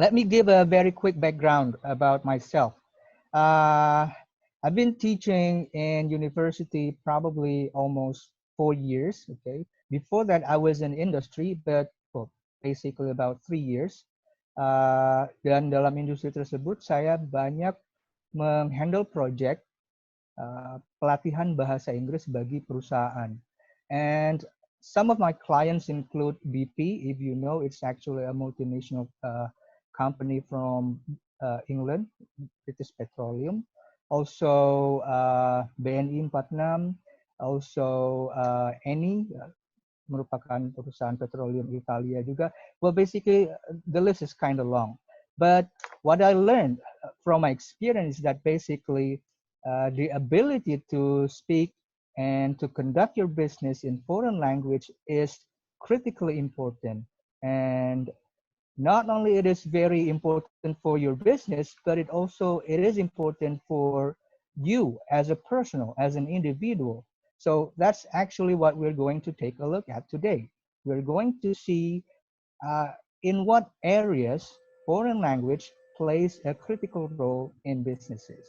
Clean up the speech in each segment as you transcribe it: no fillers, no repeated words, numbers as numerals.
let me give a very quick background about myself. Uh, I've been teaching in university probably almost 4 years. Okay, before that I was in industry, but well, basically about 3 years. Dan dalam industri tersebut saya banyak menghandle project pelatihan bahasa Inggris bagi perusahaan. And some of my clients include BP. If you know, it's actually a multinational company from England, British Petroleum. Also BNI 46, also Eni, merupakan perusahaan petroleum Italia juga. Well, basically the list is kind of long. But what I learned from my experience is that basically the ability to speak and to conduct your business in foreign language is critically important. And not only it is very important for your business, but it is important for you as a personal, as an individual. So that's actually what we're going to take a look at today. We're going to see in what areas foreign language plays a critical role in businesses.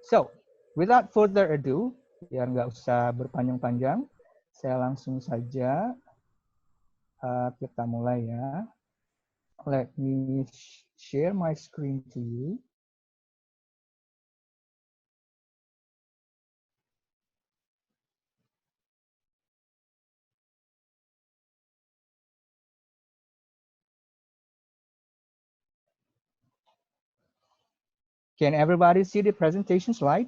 So, without further ado, biar nggak usah berpanjang-panjang, saya langsung saja kita mulai ya. Let me share my screen to you. Can everybody see the presentation slide?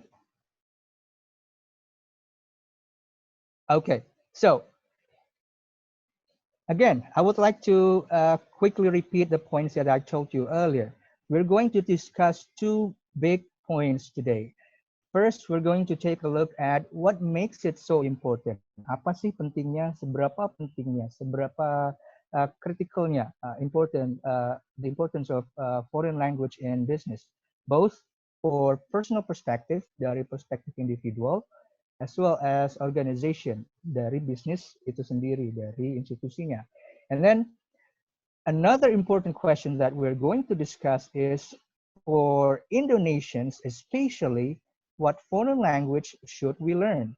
Okay, so again, I would like to quickly repeat the points that I told you earlier. We're going to discuss two big points today. First, we're going to take a look at what makes it so important. Apa sih pentingnya, seberapa criticalnya, the importance of foreign language in business, both for personal perspective, dari perspektif individual, as well as organization, dari bisnis itu sendiri, dari institusinya. And then another important question that we're going to discuss is for Indonesians, especially, what foreign language should we learn?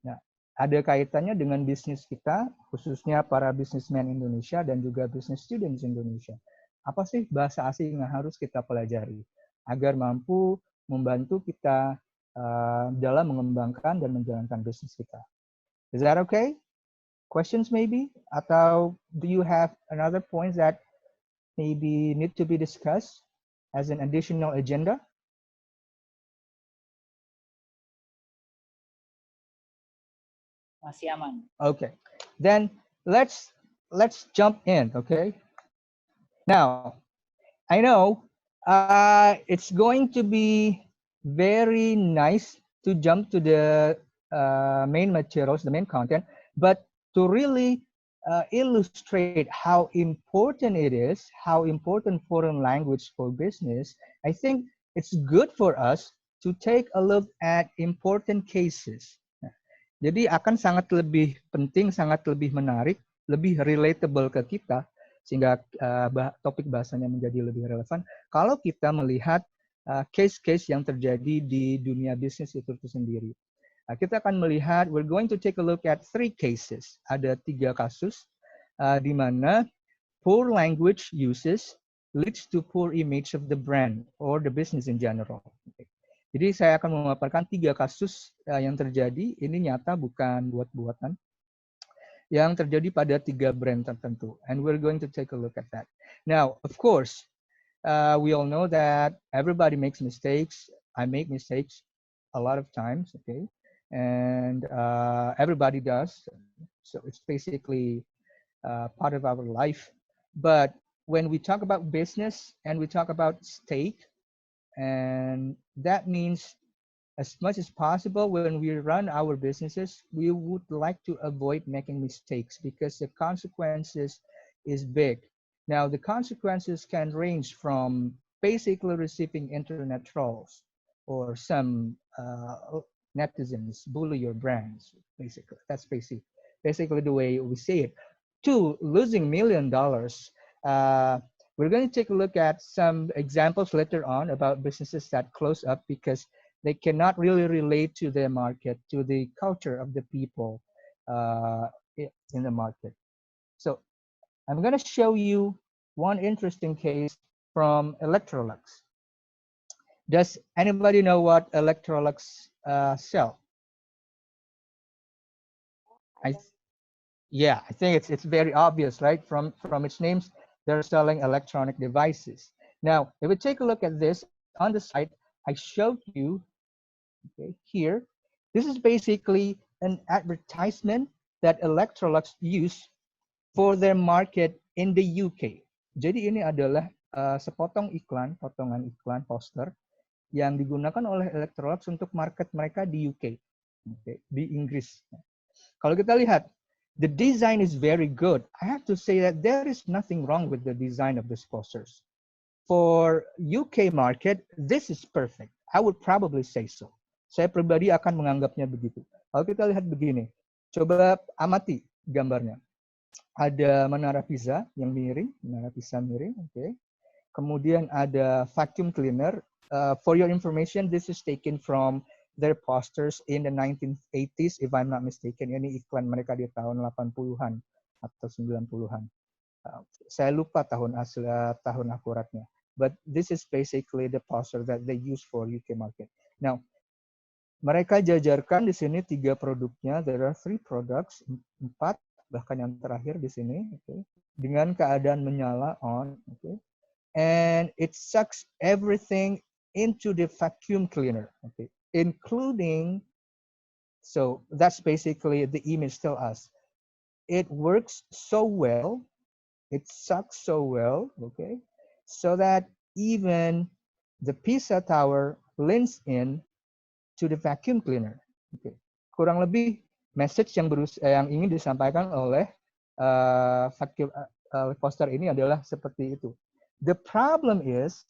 Nah, ada kaitannya dengan bisnis kita, khususnya para businessman Indonesia dan juga business students Indonesia. Apa sih bahasa asing yang harus kita pelajari agar mampu membantu kita dalam mengembangkan dan menjalankan bisnis kita? Is that okay? Questions maybe? Atau do you have another point that maybe need to be discussed as an additional agenda? Masih aman. Okay, then let's jump in. Okay, now I know it's going to be very nice to jump to the main materials, the main content, but to really illustrate how important it is, how important foreign language for business, I think it's good for us to take a look at important cases. Jadi akan sangat lebih penting, sangat lebih menarik, lebih relatable ke kita, sehingga topik bahasanya menjadi lebih relevan kalau kita melihat case-case yang terjadi di dunia bisnis itu sendiri. Kita akan melihat, we're going to take a look at 3 cases. Ada 3 kasus di mana poor language uses leads to poor image of the brand or the business in general. Jadi saya akan memaparkan 3 kasus yang terjadi, ini nyata bukan buat-buatan, yang terjadi pada 3 brand tertentu. And we're going to take a look at that. Now, of course, we all know that everybody makes mistakes. I make mistakes a lot of times, okay? And everybody does. So it's basically part of our life. But when we talk about business and we talk about stake, and that means as much as possible when we run our businesses, we would like to avoid making mistakes because the consequences is big. Now, the consequences can range from basically receiving internet trolls or some netizens bully your brands, basically. That's basically the way we see it, to losing $1 million We're going to take a look at some examples later on about businesses that close up because they cannot really relate to their market, to the culture of the people in the market. So I'm going to show you one interesting case from Electrolux. Does anybody know what Electrolux sell? Yeah, I think it's very obvious, right? From its names, they're selling electronic devices. Now, if we take a look at this on the site, I showed you here. This is basically an advertisement that Electrolux use for their market in the UK. Jadi ini adalah sepotong iklan, potongan iklan poster yang digunakan oleh Electrolux untuk market mereka di UK, di Inggris. Kalau kita lihat, the design is very good. I have to say that there is nothing wrong with the design of these posters. For UK market, this is perfect. I would probably say so. Saya pribadi akan menganggapnya begitu. Kalau kita lihat begini, coba amati gambarnya. Ada menara pizza yang miring, menara pizza miring, oke. Kemudian ada vacuum cleaner. For your information, this is taken from their posters in the 1980s, if I'm not mistaken. Ini iklan mereka di tahun 80-an atau 90-an. Saya lupa tahun akuratnya. But this is basically the poster that they use for UK market. Now, mereka jajarkan di sini 3 produknya. There are 3 products, 4 bahkan yang terakhir di sini, okay, dengan keadaan menyala on, okay, and it sucks everything into the vacuum cleaner, okay, including. So that's basically the image tell us. It works so well, it sucks so well, okay, so that even the pizza tower leans in to the vacuum cleaner. Okay. Kurang lebih message yang ingin disampaikan oleh poster ini adalah seperti itu. The problem is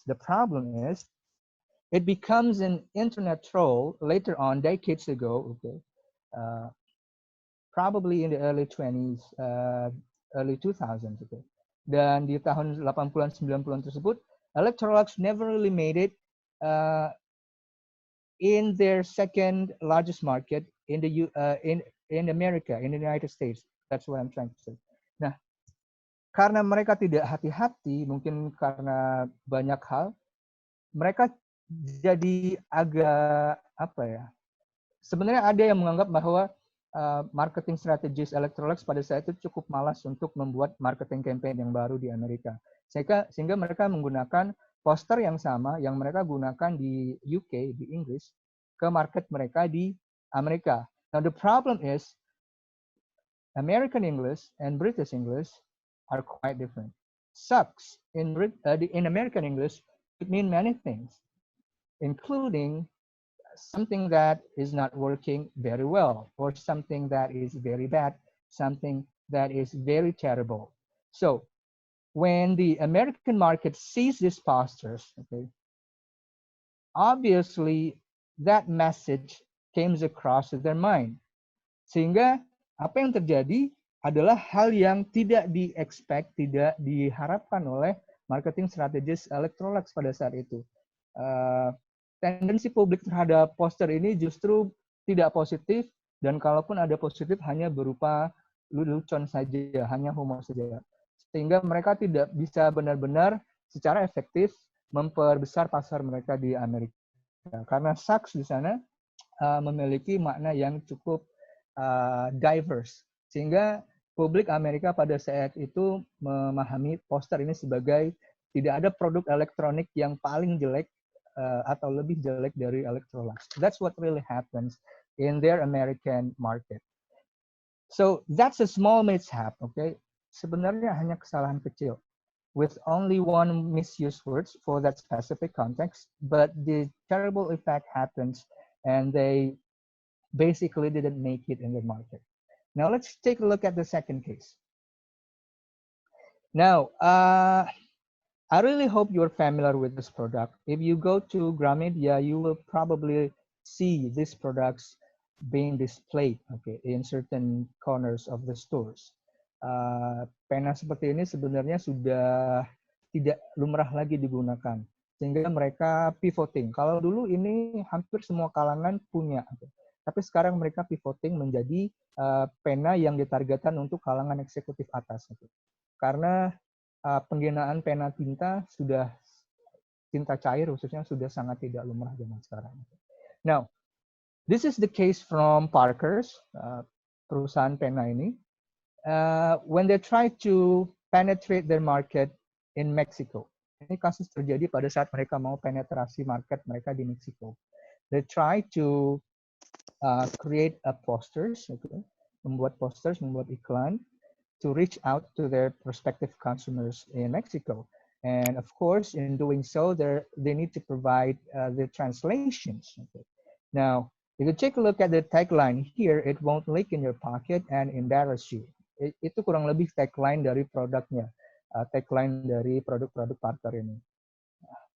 it becomes an internet troll later on, decades ago, okay, probably in the early 20s, early 2000s, okay. Dan di tahun 80-an 90-an tersebut, Electrolux never really made it in their second largest market in the in America, in the United States. That's what I'm trying to say. Nah, karena mereka tidak hati-hati, mungkin karena banyak hal, mereka jadi agak apa ya? Sebenarnya ada yang menganggap bahwa marketing strategis Electrolux pada saat itu cukup malas untuk membuat marketing campaign yang baru di Amerika. Sehingga mereka menggunakan poster yang sama yang mereka gunakan di UK, di Inggris, ke market mereka di Amerika. Now the problem is American English and British English are quite different. Sucks in American English could mean many things, including something that is not working very well, or something that is very bad, something that is very terrible. So when the American market sees these posters, okay, obviously that message comes across to their mind. Sehingga apa yang terjadi adalah hal yang tidak di-expect, tidak diharapkan oleh marketing strategis Electrolux pada saat itu. Tendensi publik terhadap poster ini justru tidak positif, dan kalaupun ada positif hanya berupa lelucon saja, hanya humor saja. Sehingga mereka tidak bisa benar-benar secara efektif memperbesar pasar mereka di Amerika. Karena sucks di sana memiliki makna yang cukup diverse. Sehingga publik Amerika pada saat itu memahami poster ini sebagai tidak ada produk elektronik yang paling jelek atau lebih jelek dari Electrolux. That's what really happens in their American market. So that's a small mishap, okay? Sebenarnya hanya kesalahan kecil with only one misused words for that specific context, but the terrible effect happens and they basically didn't make it in the market. Now let's take a look at the second case. Now, I really hope you're familiar with this product. If you go to Gramedia, you will probably see these products being displayed, okay, in certain corners of the stores. Pena seperti ini sebenarnya sudah tidak lumrah lagi digunakan. Sehingga mereka pivoting. Kalau dulu ini hampir semua kalangan punya. Tapi sekarang mereka pivoting menjadi pena yang ditargetkan untuk kalangan eksekutif atas. Karena penggunaan pena tinta sudah, tinta cair khususnya sudah sangat tidak lumrah zaman sekarang. Now, this is the case from Parker's, perusahaan pena ini. When they try to penetrate their market in Mexico. Ini kasus terjadi pada saat mereka mau penetrasi market mereka di Meksiko. They try to create a posters, membuat posters, membuat iklan, to reach out to their prospective consumers in Mexico. And of course, in doing so, they need to provide the translations. Now, if you take a look at the tagline here, it won't leak in your pocket and embarrass you. Itu kurang lebih tagline dari produknya, tagline dari produk-produk Parker ini.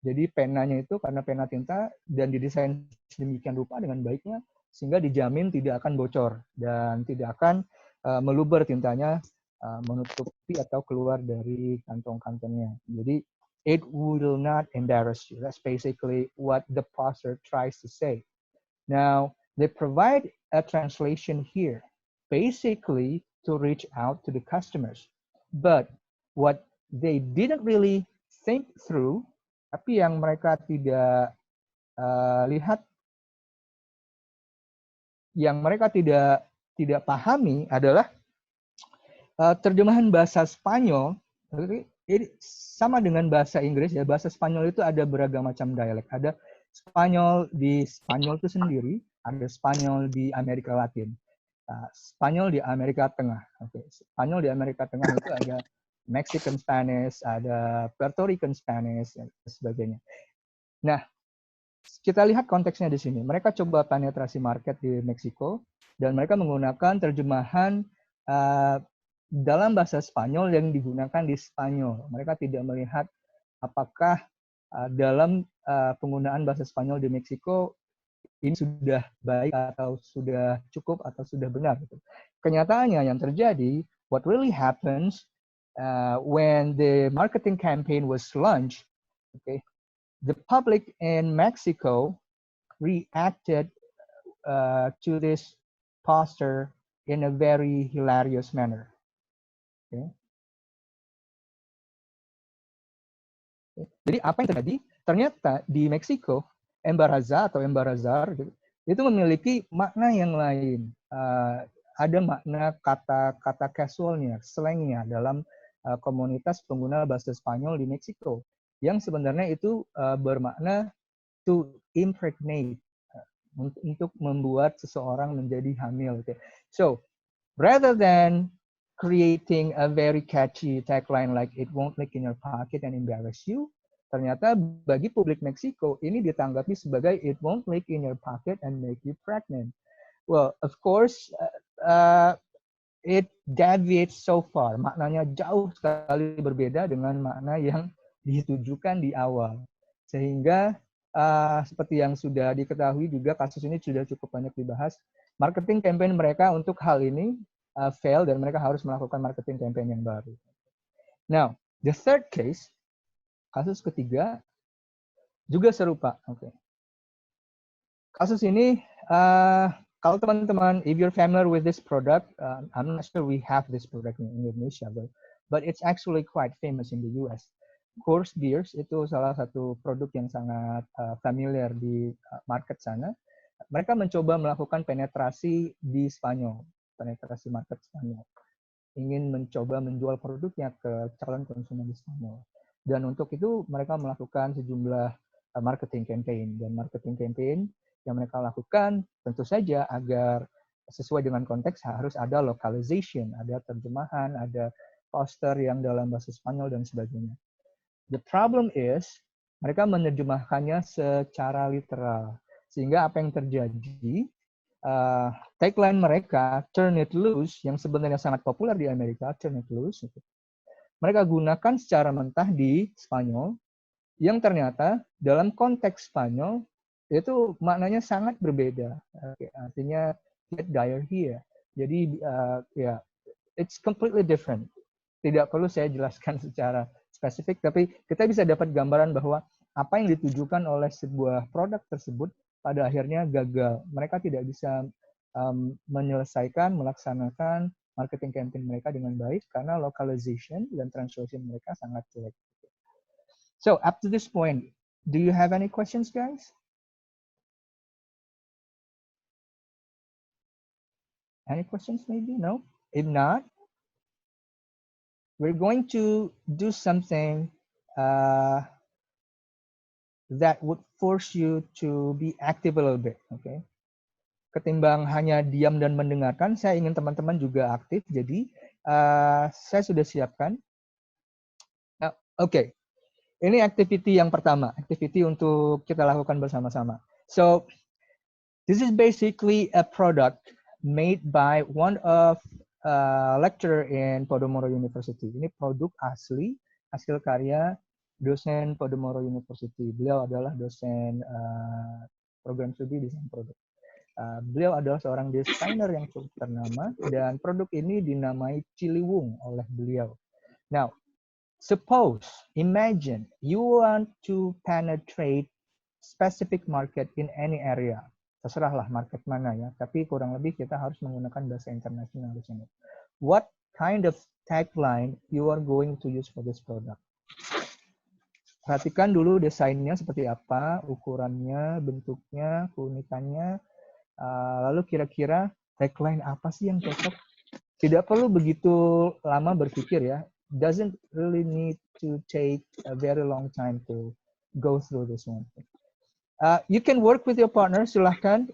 Jadi penanya itu karena pena tinta dan didesain sedemikian rupa dengan baiknya, sehingga dijamin tidak akan bocor dan tidak akan meluber tintanya, menutupi atau keluar dari kantong-kantongnya. Jadi, it will not embarrass you. That's basically what the poster tries to say. Now, they provide a translation here, basically to reach out to the customers. But what they didn't really think through, tapi yang mereka tidak lihat, yang mereka tidak pahami adalah terjemahan bahasa Spanyol. Ini sama dengan bahasa Inggris ya. Bahasa Spanyol itu ada beragam macam dialek. Ada Spanyol di Spanyol itu sendiri, ada Spanyol di Amerika Latin, Spanyol di Amerika Tengah. Spanyol di Amerika Tengah itu ada Mexican Spanish, ada Puerto Rican Spanish, dan sebagainya. Nah, kita lihat konteksnya di sini. Mereka coba penetrasi market di Meksiko, dan mereka menggunakan terjemahan dalam bahasa Spanyol yang digunakan di Spanyol. Mereka tidak melihat apakah dalam penggunaan bahasa Spanyol di Meksiko ini sudah baik atau sudah cukup atau sudah benar. Kenyataannya yang terjadi, what really happens when the marketing campaign was launched, the public in Mexico reacted to this poster in a very hilarious manner. Jadi apa yang terjadi? Ternyata di Meksiko, embaraza atau embarazar itu memiliki makna yang lain. Ada makna kata casualnya, slangnya dalam komunitas pengguna bahasa Spanyol di Meksiko, yang sebenarnya itu bermakna to impregnate, untuk membuat seseorang menjadi hamil. So, rather than creating a very catchy tagline like it won't leak in your pocket and embarrass you, ternyata bagi publik Meksiko ini ditanggapi sebagai it won't leak in your pocket and make you pregnant. Well, of course, it deviates so far. Maknanya jauh sekali berbeda dengan makna yang ditujukan di awal. Sehingga seperti yang sudah diketahui juga, kasus ini sudah cukup banyak dibahas. Marketing campaign mereka untuk hal ini fail, dan mereka harus melakukan marketing campaign yang baru. Now, the third case, kasus ketiga, juga serupa. Kasus ini, kalau teman-teman, if you're familiar with this product, I'm not sure we have this product in Indonesia, but it's actually quite famous in the US. Coors Beers itu salah satu produk yang sangat familiar di market sana. Mereka mencoba melakukan penetrasi di Spanyol, penetrasi market Spanyol. Ingin mencoba menjual produknya ke calon konsumen di Spanyol. Dan untuk itu mereka melakukan sejumlah marketing campaign. Dan marketing campaign yang mereka lakukan tentu saja agar sesuai dengan konteks harus ada localization, ada terjemahan, ada poster yang dalam bahasa Spanyol dan sebagainya. The problem is mereka menerjemahkannya secara literal, sehingga apa yang terjadi, tagline mereka turn it loose, yang sebenarnya sangat populer di Amerika, turn it loose, mereka gunakan secara mentah di Spanyol, yang ternyata dalam konteks Spanyol itu maknanya sangat berbeda. Artinya get diarrhea. Jadi it's completely different. Tidak perlu saya jelaskan secara spesifik, tapi kita bisa dapat gambaran bahwa apa yang ditujukan oleh sebuah produk tersebut pada akhirnya gagal. Mereka tidak bisa menyelesaikan, melaksanakan marketing campaign mereka dengan baik karena localization dan translation mereka sangat jelek. So up to this point, do you have any questions, guys? Any questions maybe? No? If not, we're going to do something that would force you to be active a little bit, okay? Ketimbang hanya diam dan mendengarkan, saya ingin teman-teman juga aktif. Jadi saya sudah siapkan. Nah, oke, ini activity yang pertama, activity untuk kita lakukan bersama-sama. So this is basically a product made by one of lecturer in Podomoro University. Ini produk asli, hasil karya dosen Podomoro University. Beliau adalah dosen program studi desain produk. Beliau adalah seorang desainer yang cukup ternama dan produk ini dinamai Ciliwung oleh beliau. Now, suppose, imagine you want to penetrate specific market in any area. Terserahlah market mana ya, tapi kurang lebih kita harus menggunakan bahasa internasional di sini. What kind of tagline you are going to use for this product? Perhatikan dulu desainnya seperti apa, ukurannya, bentuknya, keunikannya, lalu kira-kira tagline apa sih yang cocok? Tidak perlu begitu lama berpikir ya. Doesn't really need to take a very long time to go through this one. You can work with your partner, silahkan.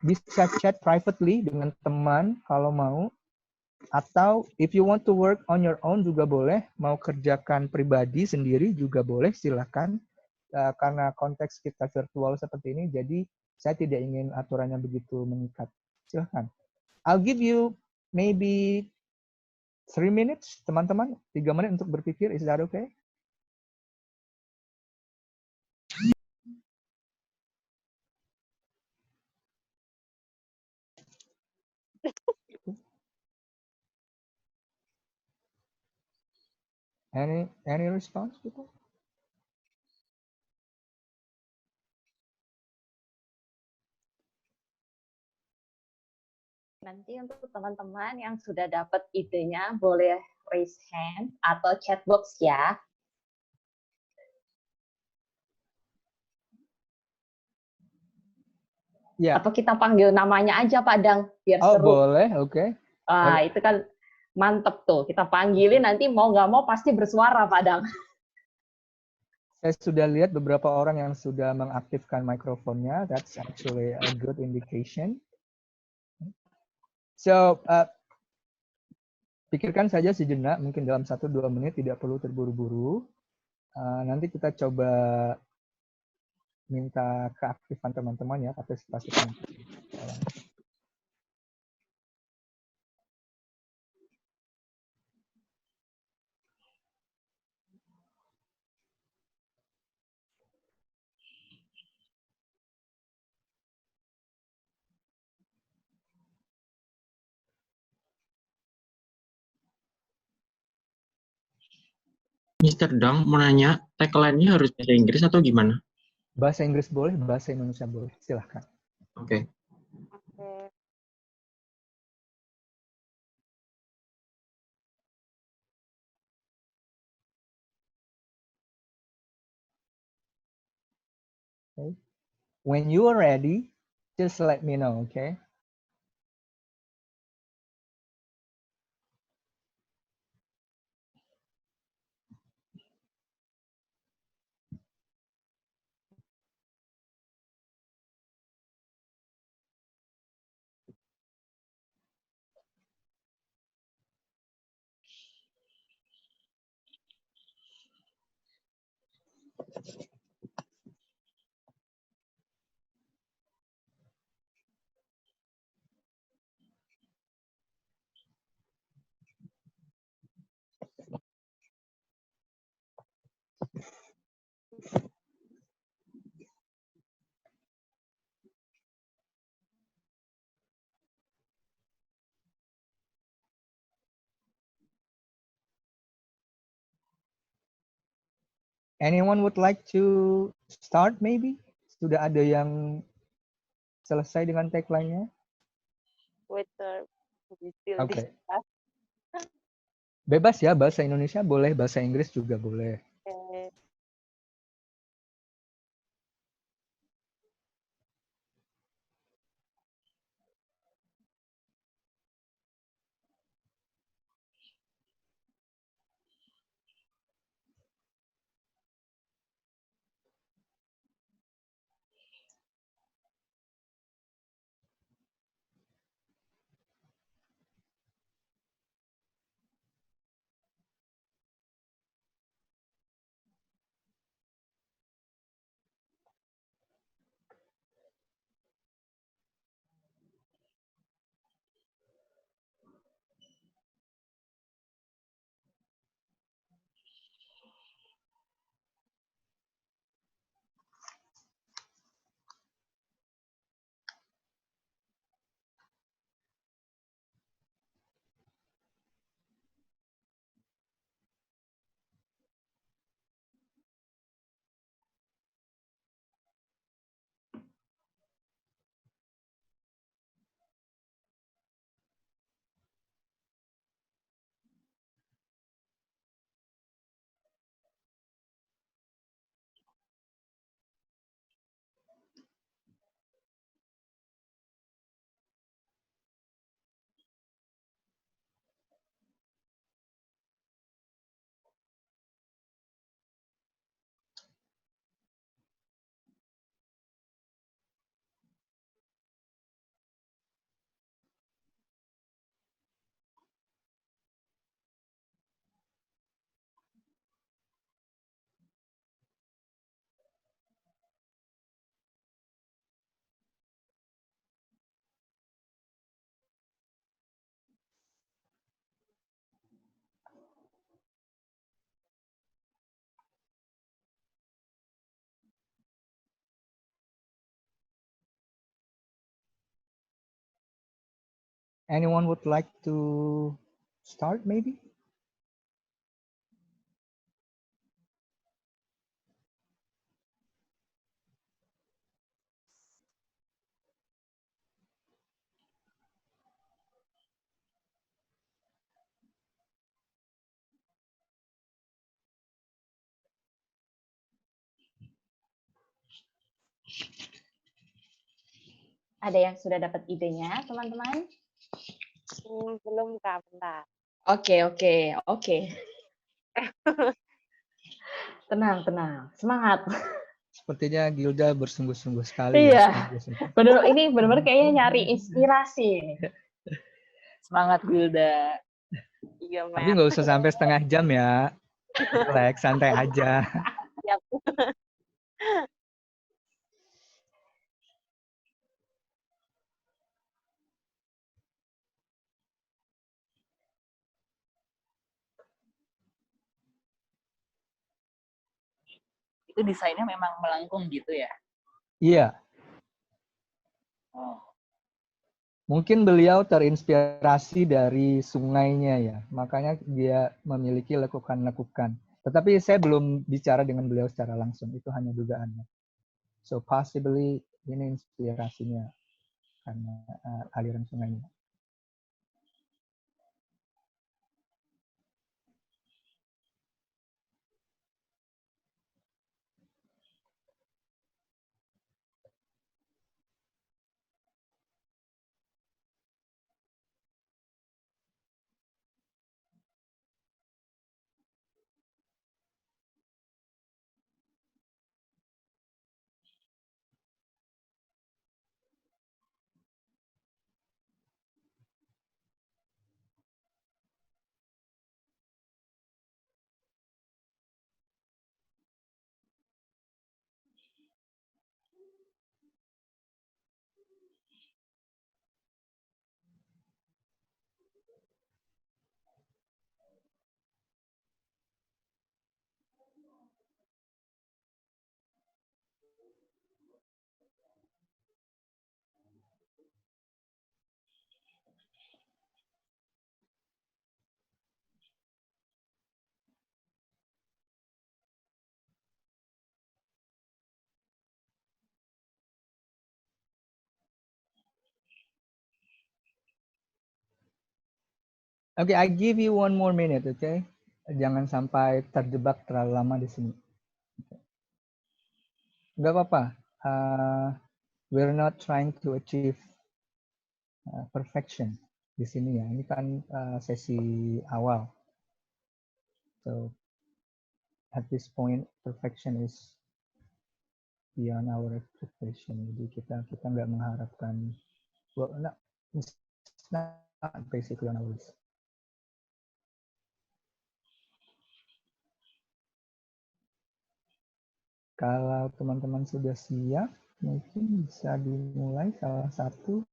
Bisa chat privately dengan teman kalau mau. Atau if you want to work on your own juga boleh. Mau kerjakan pribadi sendiri juga boleh, silahkan. Karena konteks kita virtual seperti ini, jadi saya tidak ingin aturannya begitu mengikat. Silahkan. I'll give you maybe 3 minutes, teman-teman. 3 menit untuk berpikir. Is that okay? Any response, people? Nanti untuk teman-teman yang sudah dapat idenya, boleh raise hand atau chat box ya. Yeah. Atau kita panggil namanya aja Pak Dang, biar seru. Boleh, oke. Okay. Itu kan mantep tuh, kita panggilin nanti mau nggak mau pasti bersuara Pak Dang. Saya sudah lihat beberapa orang yang sudah mengaktifkan mikrofonnya. That's actually a good indication. So, pikirkan saja sejenak, mungkin dalam 1-2 menit, tidak perlu terburu-buru. Nanti kita coba minta keaktifan teman-teman ya, partisipasi teman-teman. Mister Dang mau nanya, tagline-nya harus bahasa Inggris atau gimana? Bahasa Inggris boleh, bahasa Indonesia boleh. Silahkan. Oke. Okay. When you are ready, just let me know, okay? Anyone would like to start maybe? Sudah ada yang selesai dengan tagline-nya? Waiter, we still Oke. discuss. Bebas ya, bahasa Indonesia boleh, bahasa Inggris juga boleh. Okay. Anyone would like to start maybe? Ada yang sudah dapat idenya, teman-teman? Belum Kak, bentar. Oke. Tenang. Semangat. Sepertinya Gilda bersungguh-sungguh sekali Iya. ya. Ini benar-benar kayaknya nyari inspirasi ini. Semangat Gilda. Iya, Tapi Matt. nggak usah sampai setengah jam ya. Relax, santai aja. Siap. Itu desainnya memang melengkung gitu ya? Iya, Oh, mungkin beliau terinspirasi dari sungainya ya. Makanya dia memiliki lekukan-lekukan. Tetapi saya belum bicara dengan beliau secara langsung. Itu hanya dugaannya. So possibly ini inspirasinya karena aliran sungainya. Okay, I give you 1 more minute, okay? Jangan sampai terjebak terlalu lama di sini. Nggak apa-apa. We're not trying to achieve perfection di sini ya. Ini kan sesi awal. So at this point, perfection is beyond our expectation. Jadi kita nggak mengharapkan. Well, not, it's not basically on our list. Kalau teman-teman sudah siap, mungkin bisa dimulai salah satu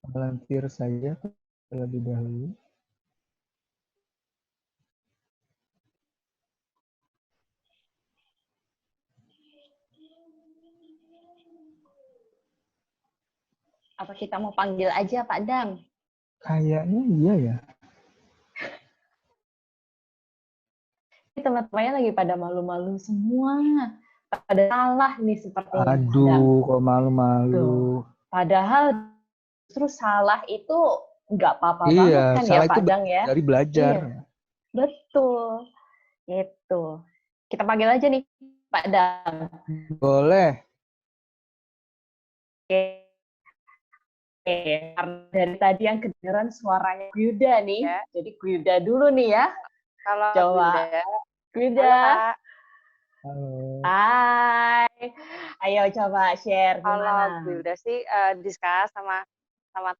volunteer saja terlebih dahulu. Apa kita mau panggil aja Pak Dam? Kayaknya iya ya. Teman-temannya lagi pada malu-malu semua. Pada salah nih sepertinya. Pak Dam. Aduh, kok malu-malu. Tuh. Padahal justru salah itu nggak apa-apa banget Iya, kan ya salah Pak itu Dang ya? dari belajar. Iya. Betul. Itu. Kita panggil aja nih Pak Dam. Boleh. Oke. Karena dari tadi yang kedengeran suaranya Guda nih. Ya. Jadi Guda dulu nih ya. Kalau Coba. Guda, Guda. halo, Kak. Halo. Hai. Ayo coba share Kalau gimana. Guda sih discuss sama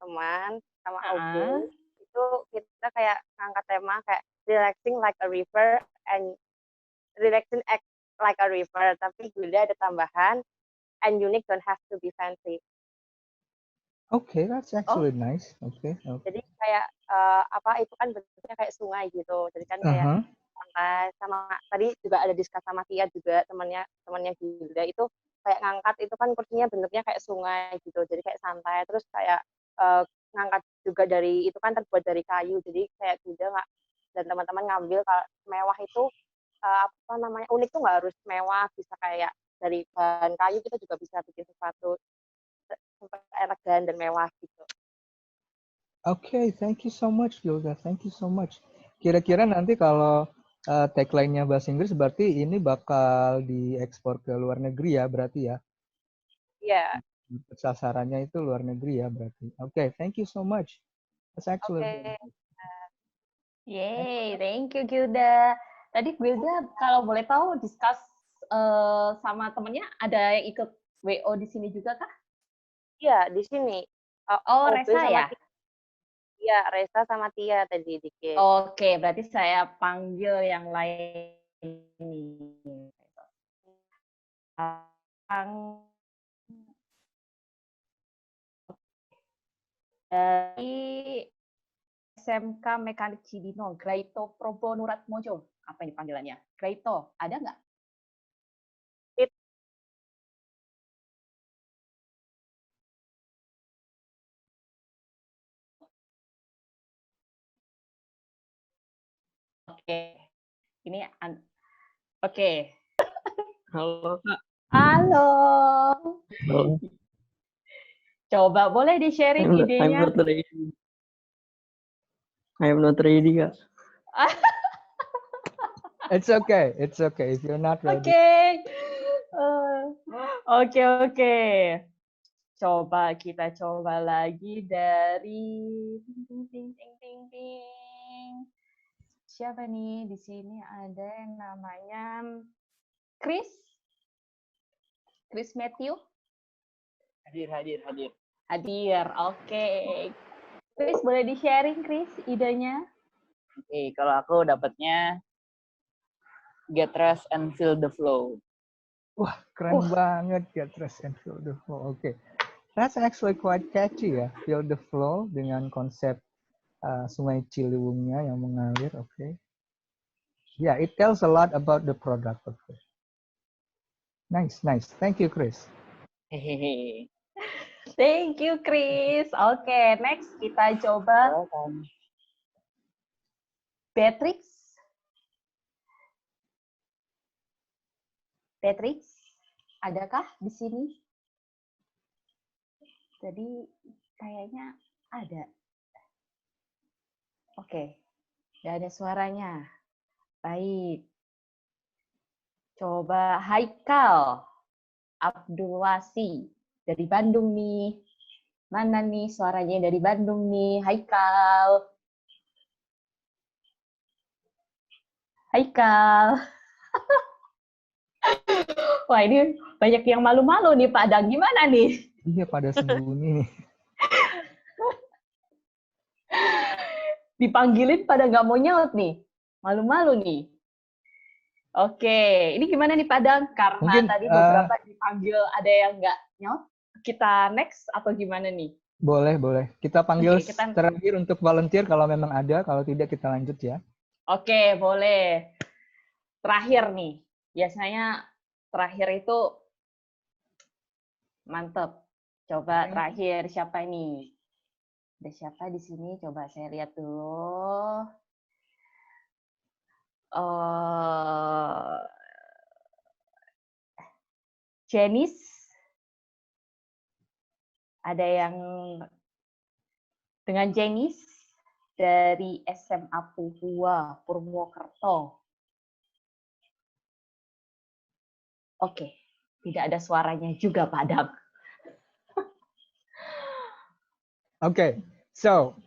teman, sama Obung, itu kita kayak ngangkat tema kayak relaxing like a river and relaxing act like a river. Tapi Guda ada tambahan and unique don't have to be fancy. Okay, that's actually nice. Okay. Jadi kayak itu kan bentuknya kayak sungai gitu. Jadi kan kayak santai, sama tadi juga ada diskus sama Tia juga temannya Gilda itu kayak ngangkat itu kan kursinya bentuknya kayak sungai gitu. Jadi kayak santai terus kayak ngangkat juga dari itu kan terbuat dari kayu. Jadi kayak Gilda nggak dan teman-teman ngambil kalau mewah itu unik tuh nggak harus mewah, bisa kayak dari bahan kayu kita juga bisa bikin sesuatu elegan dan mewah gitu. Okay, thank you so much, Gilda. Thank you so much. Kira-kira nanti kalau tagline-nya bahasa Inggris berarti ini bakal diekspor ke luar negeri ya, berarti ya? Iya. Sasarannya itu luar negeri ya, berarti. Okay, thank you so much. That's actually Yeay, thank you Gilda. Tadi Gilda kalau boleh tahu discuss sama temennya ada yang ikut WO di sini juga kah? Iya, di sini. Oh, Resa ya? Iya, Resa sama Tia tadi dikit. Oke, berarti saya panggil yang lain nih. Dari SMK Mekanik Cibino, Graito Probo Nurat Mojo. Apa ini panggilannya? Graito, ada nggak? Oke, ini oke. Halo, Kak. Halo. Halo. Coba boleh di-sharing idenya? I'm not ready. I am not ready, Kak. It's okay. It's okay if you're not ready. Oke. Coba kita coba lagi dari siapa nih di sini ada yang namanya Chris Matthew. Hadir. Oke. Chris boleh di-sharing Chris idenya? Oke, kalau aku dapatnya get rest and feel the flow. Wah, keren banget, get rest and feel the flow. Okay. That's actually quite catchy ya, feel the flow dengan konsep Sungai Ciliwungnya yang mengalir. Okay. Yeah, it tells a lot about the product. Okay. Nice. Thank you, Chris. Hehehe. Thank you, Chris. Oke, next kita coba Welcome. Beatrix, adakah di sini? Jadi kayaknya ada. Oke, nggak ada suaranya. Baik. Coba Haikal Abdulwasi dari Bandung nih. Mana nih suaranya dari Bandung nih? Haikal. Haikal. Wah, ini banyak yang malu-malu nih Pak Dang. Gimana nih? Iya, pada sembunyi nih. Dipanggilin pada nggak mau nyaut nih. Malu-malu nih. Oke, ini gimana nih Padang? Karena Mungkin, tadi beberapa dipanggil ada yang nggak nyaut. Kita next atau gimana nih? Boleh. Kita panggil Oke, kita terakhir untuk volunteer kalau memang ada, kalau tidak kita lanjut ya. Oke, boleh. Terakhir nih. Biasanya terakhir itu mantep. Coba terakhir siapa ini? Ada siapa di sini? Coba saya lihat dulu. Janice. Ada yang dengan Janice dari SMA Puhua, Purwokerto. Oke, tidak ada suaranya juga, Pak Dam. Oke, so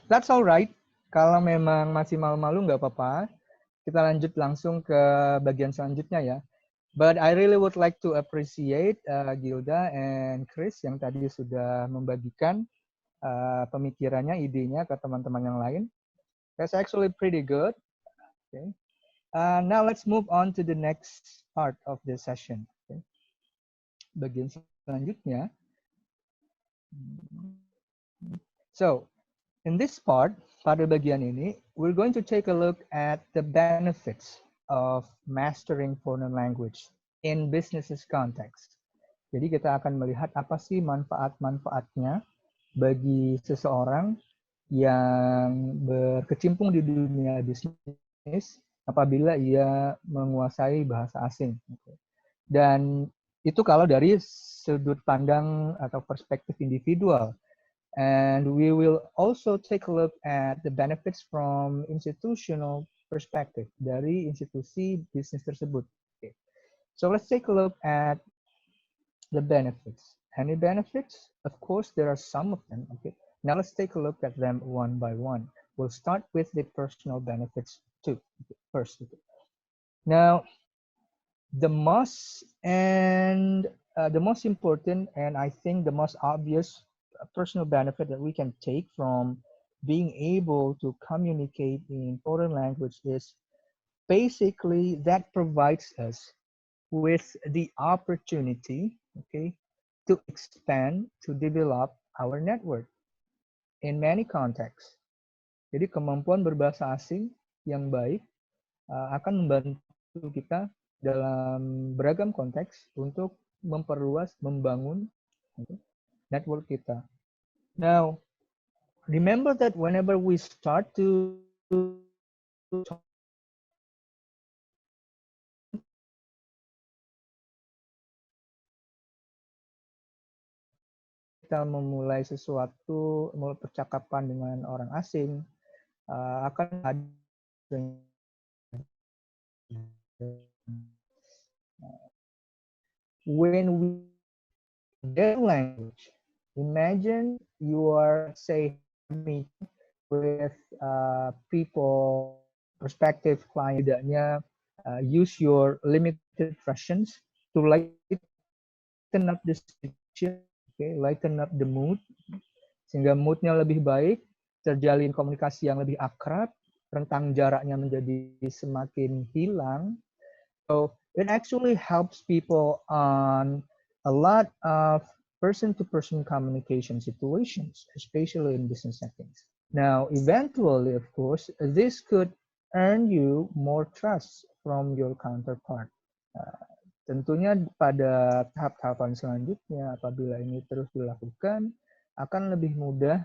that's alright. Kalau memang masih malu-malu nggak apa-apa. Kita lanjut langsung ke bagian selanjutnya ya. But I really would like to appreciate Gilda and Chris yang tadi sudah membagikan pemikirannya, idenya ke teman-teman yang lain. That's actually pretty good. Okay. Now let's move on to the next part of the session. Okay. Bagian selanjutnya. So, in this part, pada bagian ini, we're going to take a look at the benefits of mastering foreign language in business context. Jadi kita akan melihat apa sih manfaat-manfaatnya bagi seseorang yang berkecimpung di dunia bisnis apabila ia menguasai bahasa asing. Dan itu kalau dari sudut pandang atau perspektif individual. And we will also take a look at the benefits from institutional perspective dari institusi bisnis tersebut. Okay. So let's take a look at the benefits. Any benefits? Of course, there are some of them. Okay. Now let's take a look at them one by one. We'll start with the personal benefits too. First. Now, the most important and I think the most obvious personal benefit that we can take from being able to communicate in foreign language is basically that provides us with the opportunity, okay, to expand, to develop our network in many contexts. Jadi kemampuan berbahasa asing yang baik akan membantu kita dalam beragam konteks untuk memperluas, membangun network kita. Now, remember that whenever we start to kita memulai sesuatu, mulai percakapan dengan orang asing, akan ada when we their language. Imagine you are, say, meeting with people, prospective client, tidaknya use your limited fractions to lighten up the situation, okay, lighten up the mood, sehingga moodnya lebih baik, terjalin komunikasi yang lebih akrab, rentang jaraknya menjadi semakin hilang. So it actually helps people on a lot of person-to-person communication situations, especially in business settings. Now, eventually, of course, this could earn you more trust from your counterpart. Tentunya pada tahap-tahapan selanjutnya, apabila ini terus dilakukan, akan lebih mudah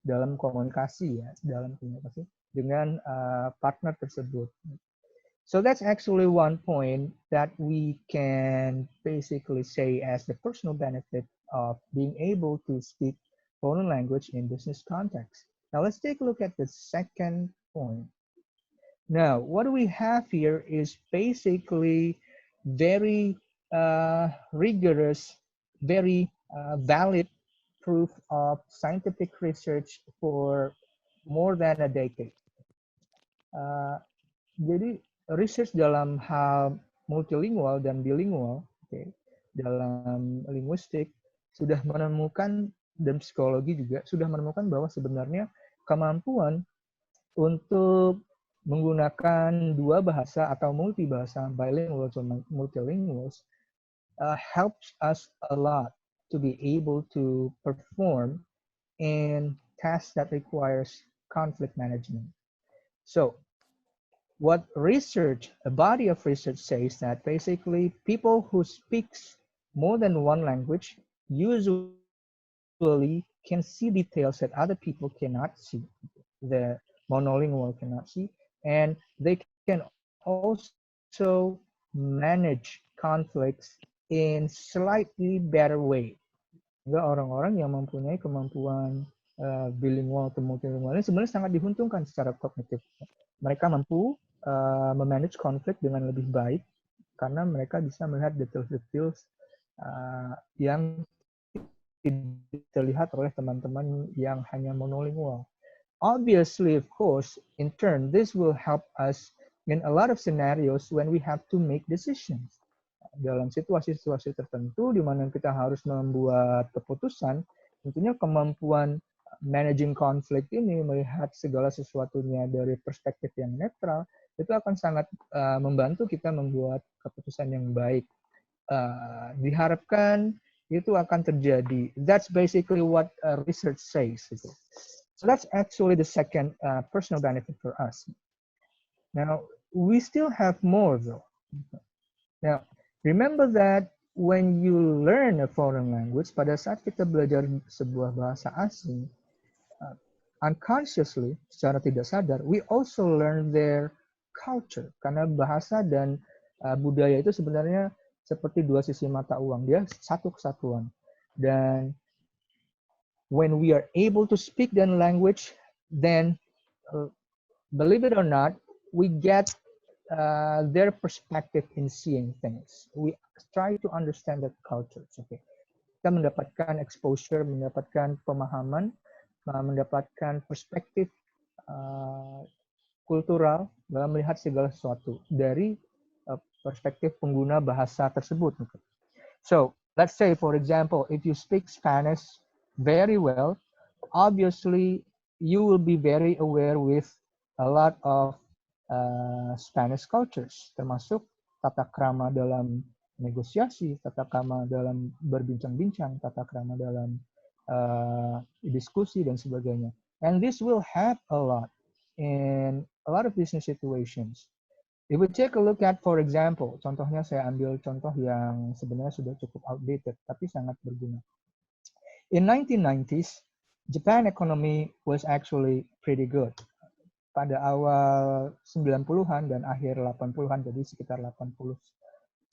dalam komunikasi dengan partner tersebut. So that's actually one point that we can basically say as the personal benefit of being able to speak foreign language in business context. Now let's take a look at the second point. Now, what we have here is basically very rigorous, very valid proof of scientific research for more than a decade. Jadi research dalam hal multilingual dan bilingual, dalam linguistik sudah menemukan, dan psikologi juga sudah menemukan bahwa sebenarnya kemampuan untuk menggunakan dua bahasa atau multibahasa, bilingual atau multilinguals, helps us a lot to be able to perform in tasks that requires conflict management. So, what research, a body of research says that basically people who speaks more than one language usually can see details that other people cannot see. The monolingual cannot see, and they can also manage conflicts in slightly better way. Enggak, orang-orang yang mempunyai kemampuan bilingual atau multilingual ini sebenarnya sangat diuntungkan secara kognitif. Mereka mampu memanage konflik dengan lebih baik karena mereka bisa melihat detail-details yang tidak terlihat oleh teman-teman yang hanya monolingual. Obviously, of course, in turn, this will help us in a lot of scenarios when we have to make decisions. Dalam situasi-situasi tertentu di mana kita harus membuat keputusan, tentunya kemampuan managing conflict ini, melihat segala sesuatunya dari perspektif yang netral, itu akan sangat membantu kita membuat keputusan yang baik. Diharapkan itu akan terjadi. That's basically what research says. So that's actually the second personal benefit for us. Now, we still have more though. Now, remember that when you learn a foreign language, pada saat kita belajar sebuah bahasa asing, unconsciously, secara tidak sadar, we also learn their culture. Karena bahasa dan budaya itu sebenarnya seperti dua sisi mata uang. Dia satu kesatuan. Dan when we are able to speak their language, then believe it or not, we get their perspective in seeing things. We try to understand that culture. Okay. Kita mendapatkan exposure, mendapatkan pemahaman, mendapatkan perspektif kultural dalam melihat segala sesuatu dari perspektif pengguna bahasa tersebut. So, let's say, for example, if you speak Spanish very well, obviously you will be very aware with a lot of Spanish cultures, termasuk tata krama dalam negosiasi, tata krama dalam berbincang-bincang, tata krama dalam diskusi dan sebagainya. And this will help a lot in a lot of business situations. If we take a look at, for example, contohnya saya ambil contoh yang sebenarnya sudah cukup outdated, tapi sangat berguna. In 1990s, Japan economy was actually pretty good. Pada awal 90-an dan akhir 80-an, jadi sekitar 89,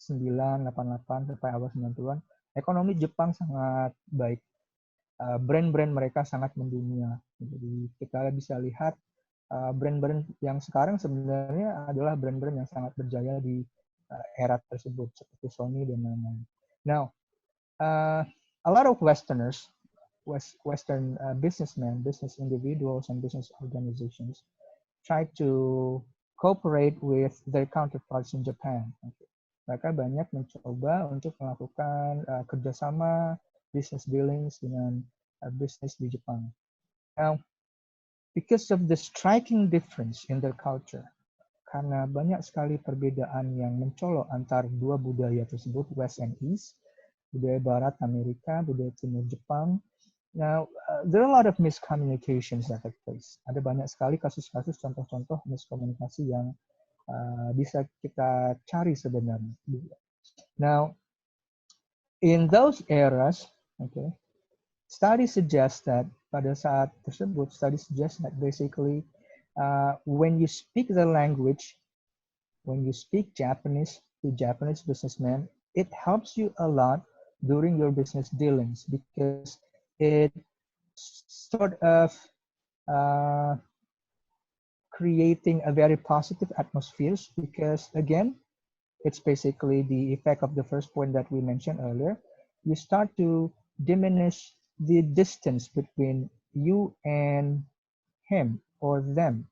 88 sampai awal 90-an, ekonomi Jepang sangat baik. Brand-brand mereka sangat mendunia. Jadi kita bisa lihat brand-brand yang sekarang sebenarnya adalah brand-brand yang sangat berjaya di era tersebut, seperti Sony dan lain-lain. Now, a lot of Westerners, Western businessmen, business individuals, and business organizations try to cooperate with their counterparts in Japan. Mereka banyak mencoba untuk melakukan kerjasama business dealings dengan bisnis di Jepang. Now, because of the striking difference in their culture, karena banyak sekali perbedaan yang mencolok antar dua budaya tersebut, West and East, budaya Barat Amerika, budaya Timur Jepang. Now, there are a lot of miscommunications that take place. Ada banyak sekali kasus-kasus, contoh-contoh miskomunikasi yang bisa kita cari sebenarnya. Now, in those eras, okay, studies suggest that pada saat tersebut, studies suggest that basically when you speak the language, when you speak Japanese to Japanese businessmen, it helps you a lot during your business dealings because it sort of creating a very positive atmospheres, because again, it's basically the effect of the first point that we mentioned earlier. You start to diminish the distance between you and him or them,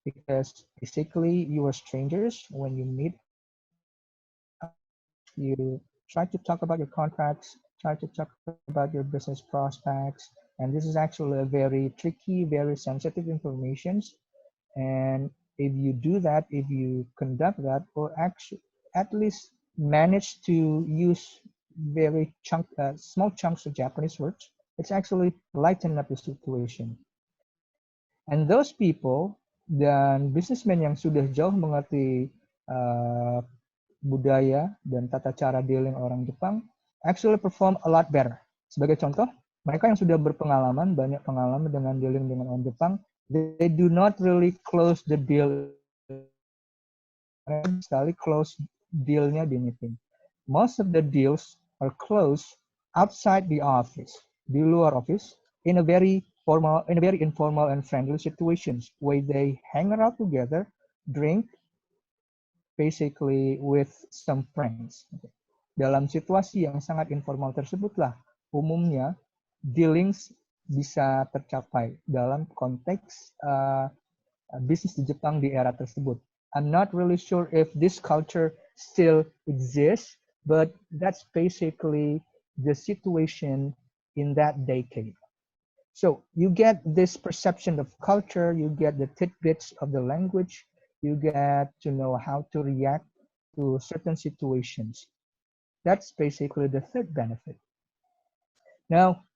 because basically you are strangers. When you meet, you try to talk about your contracts, try to talk about your business prospects, and this is actually a very tricky, very sensitive information. And if you do that, if you conduct that, or actually at least manage to use very small chunks of Japanese words, it's actually lighten up the situation. And those people dan businessmen yang sudah jauh mengerti budaya dan tata cara dealing orang Jepang actually perform a lot better. Sebagai contoh, mereka yang sudah berpengalaman, banyak pengalaman dengan dealing dengan orang Jepang, they do not really close the deal. Sekali close dealnya di meeting. Most of the deals are closed outside the office, di luar office, in a very informal and friendly situations where they hang around together, drink, basically with some friends. Dalam situasi yang sangat informal tersebutlah umumnya dealings bisa tercapai dalam konteks bisnis di Jepang di era tersebut. I'm not really sure if this culture still exists, but that's basically the situation in that decade. So you get this perception of culture, you get the tidbits of the language, you get to know how to react to certain situations. That's basically the third benefit. Now,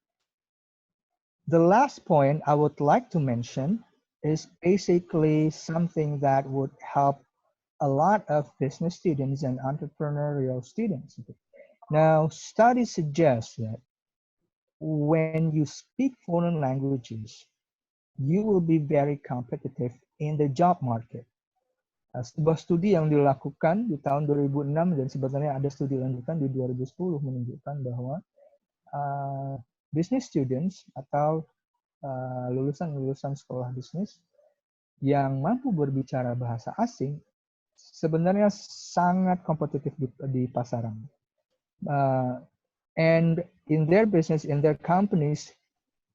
the last point I would like to mention is basically something that would help a lot of business students and entrepreneurial students. Now, studies suggest that when you speak foreign languages, you will be very competitive in the job market. Sebuah studi yang dilakukan di tahun 2006 dan sebenarnya ada studi lanjutan di 2010 menunjukkan bahwa business students atau lulusan sekolah bisnis yang mampu berbicara bahasa asing sebenarnya sangat kompetitif di pasaran. And in their business, in their companies,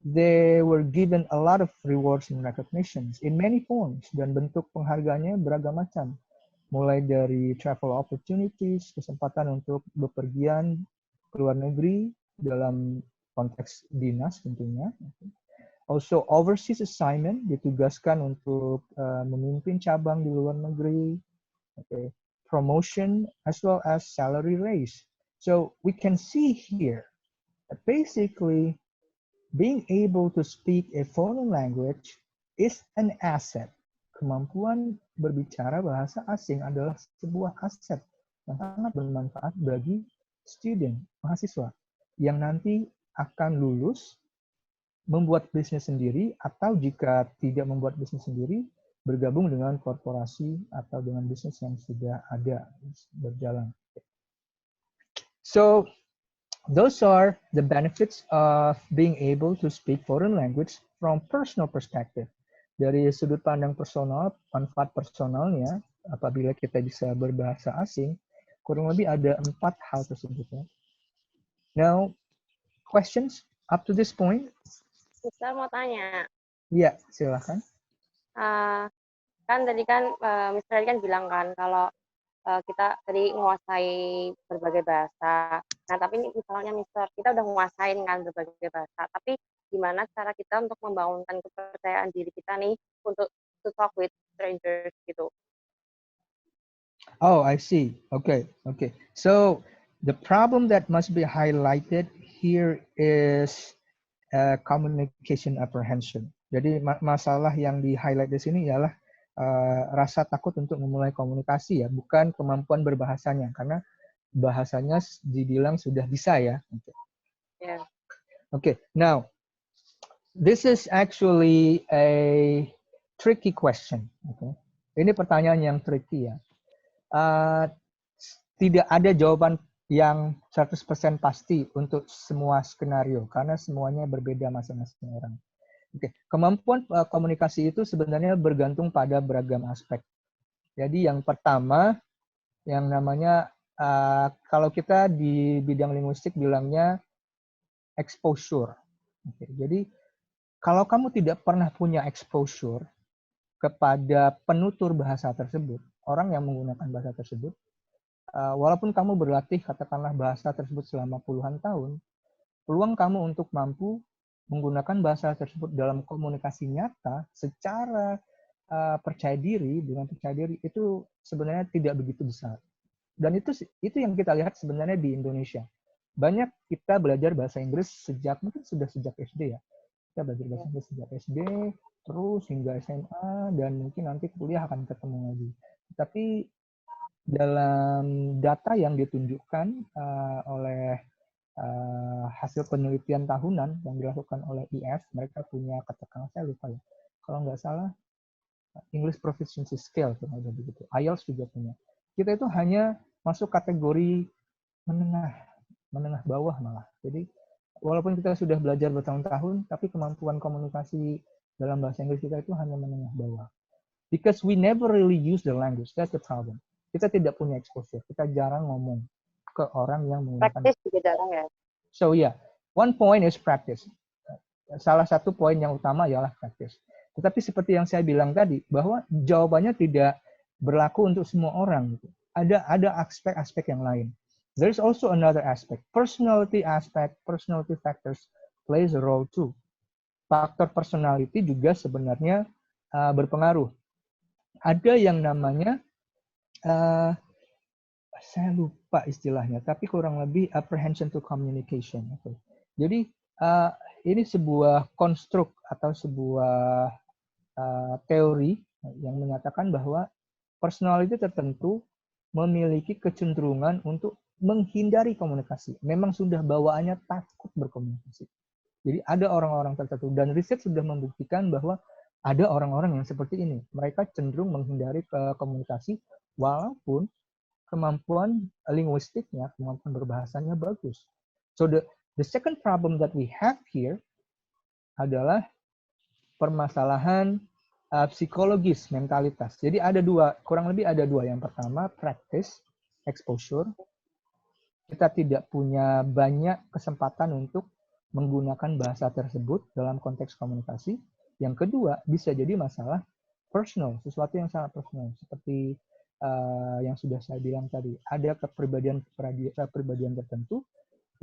they were given a lot of rewards and recognitions in many forms, dan bentuk penghargaannya beragam macam. Mulai dari travel opportunities, kesempatan untuk bepergian ke luar negeri dalam konteks dinas tentunya. Also overseas assignment, ditugaskan untuk memimpin cabang di luar negeri. Okay. Promotion as well as salary raise. So we can see here that basically being able to speak a foreign language is an asset. Kemampuan berbicara bahasa asing adalah sebuah aset yang sangat bermanfaat bagi student, mahasiswa, yang nanti akan lulus membuat bisnis sendiri, atau jika tidak membuat bisnis sendiri, bergabung dengan korporasi atau dengan bisnis yang sudah ada berjalan. So, those are the benefits of being able to speak foreign language from personal perspective. Dari sudut pandang personal, manfaat personalnya, apabila kita bisa berbahasa asing, kurang lebih ada 4 hal tersebut. Now, questions up to this point? Mister mau tanya. Iya, silakan. Kan tadi kan Mister tadi kan bilang kan kalau kita tadi menguasai berbagai bahasa. Nah, tapi misalnya Mister, kita udah menguasain kan berbagai bahasa, tapi gimana cara kita untuk membangunkan kepercayaan diri kita nih untuk to talk with strangers gitu? Oh, I see. Okay. So the problem that must be highlighted here is communication apprehension. Jadi masalah yang di highlight di sini ialah rasa takut untuk memulai komunikasi ya, bukan kemampuan berbahasanya, karena bahasanya dibilang sudah bisa ya. Okay. Now, this is actually a tricky question. Okay. Ini pertanyaan yang tricky ya. Tidak ada jawaban yang 100% pasti untuk semua skenario karena semuanya berbeda masing-masing orang. Oke, kemampuan komunikasi itu sebenarnya bergantung pada beragam aspek. Jadi yang pertama yang namanya kalau kita di bidang linguistik bilangnya exposure. Oke, jadi kalau kamu tidak pernah punya exposure kepada penutur bahasa tersebut, orang yang menggunakan bahasa tersebut, walaupun kamu berlatih katakanlah bahasa tersebut selama puluhan tahun, peluang kamu untuk mampu menggunakan bahasa tersebut dalam komunikasi nyata secara percaya diri itu sebenarnya tidak begitu besar. Dan itu yang kita lihat sebenarnya di Indonesia. Banyak kita belajar bahasa Inggris mungkin sudah sejak SD ya. Kita belajar bahasa Inggris sejak SD, terus hingga SMA, dan mungkin nanti kuliah akan ketemu lagi. Tapi dalam data yang ditunjukkan oleh hasil penelitian tahunan yang dilakukan oleh IF, mereka punya katakanlah saya lupa ya, kalau nggak salah English Proficiency Scale, ada begitu. IELTS juga punya. Kita itu hanya masuk kategori menengah bawah malah. Jadi walaupun kita sudah belajar bertahun-tahun, tapi kemampuan komunikasi dalam bahasa Inggris kita itu hanya menengah bawah. Because we never really use the language, that's the problem. Kita tidak punya exposure, kita jarang ngomong ke orang yang menggunakan. Practice juga jarang ya. So yeah, one point is practice. Salah satu poin yang utama ialah practice. Tetapi seperti yang saya bilang tadi, bahwa jawabannya tidak berlaku untuk semua orang. Ada aspek-aspek yang lain. There is also another aspect. Personality factors plays a role too. Faktor personality juga sebenarnya berpengaruh. Ada yang namanya, saya lupa istilahnya, tapi kurang lebih apprehension to communication. Okay. Jadi ini sebuah konstruk atau sebuah teori yang menyatakan bahwa personality tertentu memiliki kecenderungan untuk menghindari komunikasi. Memang sudah bawaannya takut berkomunikasi. Jadi ada orang-orang tertentu, dan riset sudah membuktikan bahwa ada orang-orang yang seperti ini. Mereka cenderung menghindari komunikasi walaupun kemampuan linguistiknya, kemampuan berbahasanya bagus. So the second problem that we have here adalah permasalahan psikologis, mentalitas. Jadi ada kurang lebih ada dua. Yang pertama, practice, exposure. Kita tidak punya banyak kesempatan untuk menggunakan bahasa tersebut dalam konteks komunikasi. Yang kedua, bisa jadi masalah personal, sesuatu yang sangat personal. Seperti yang sudah saya bilang tadi, ada kepribadian tertentu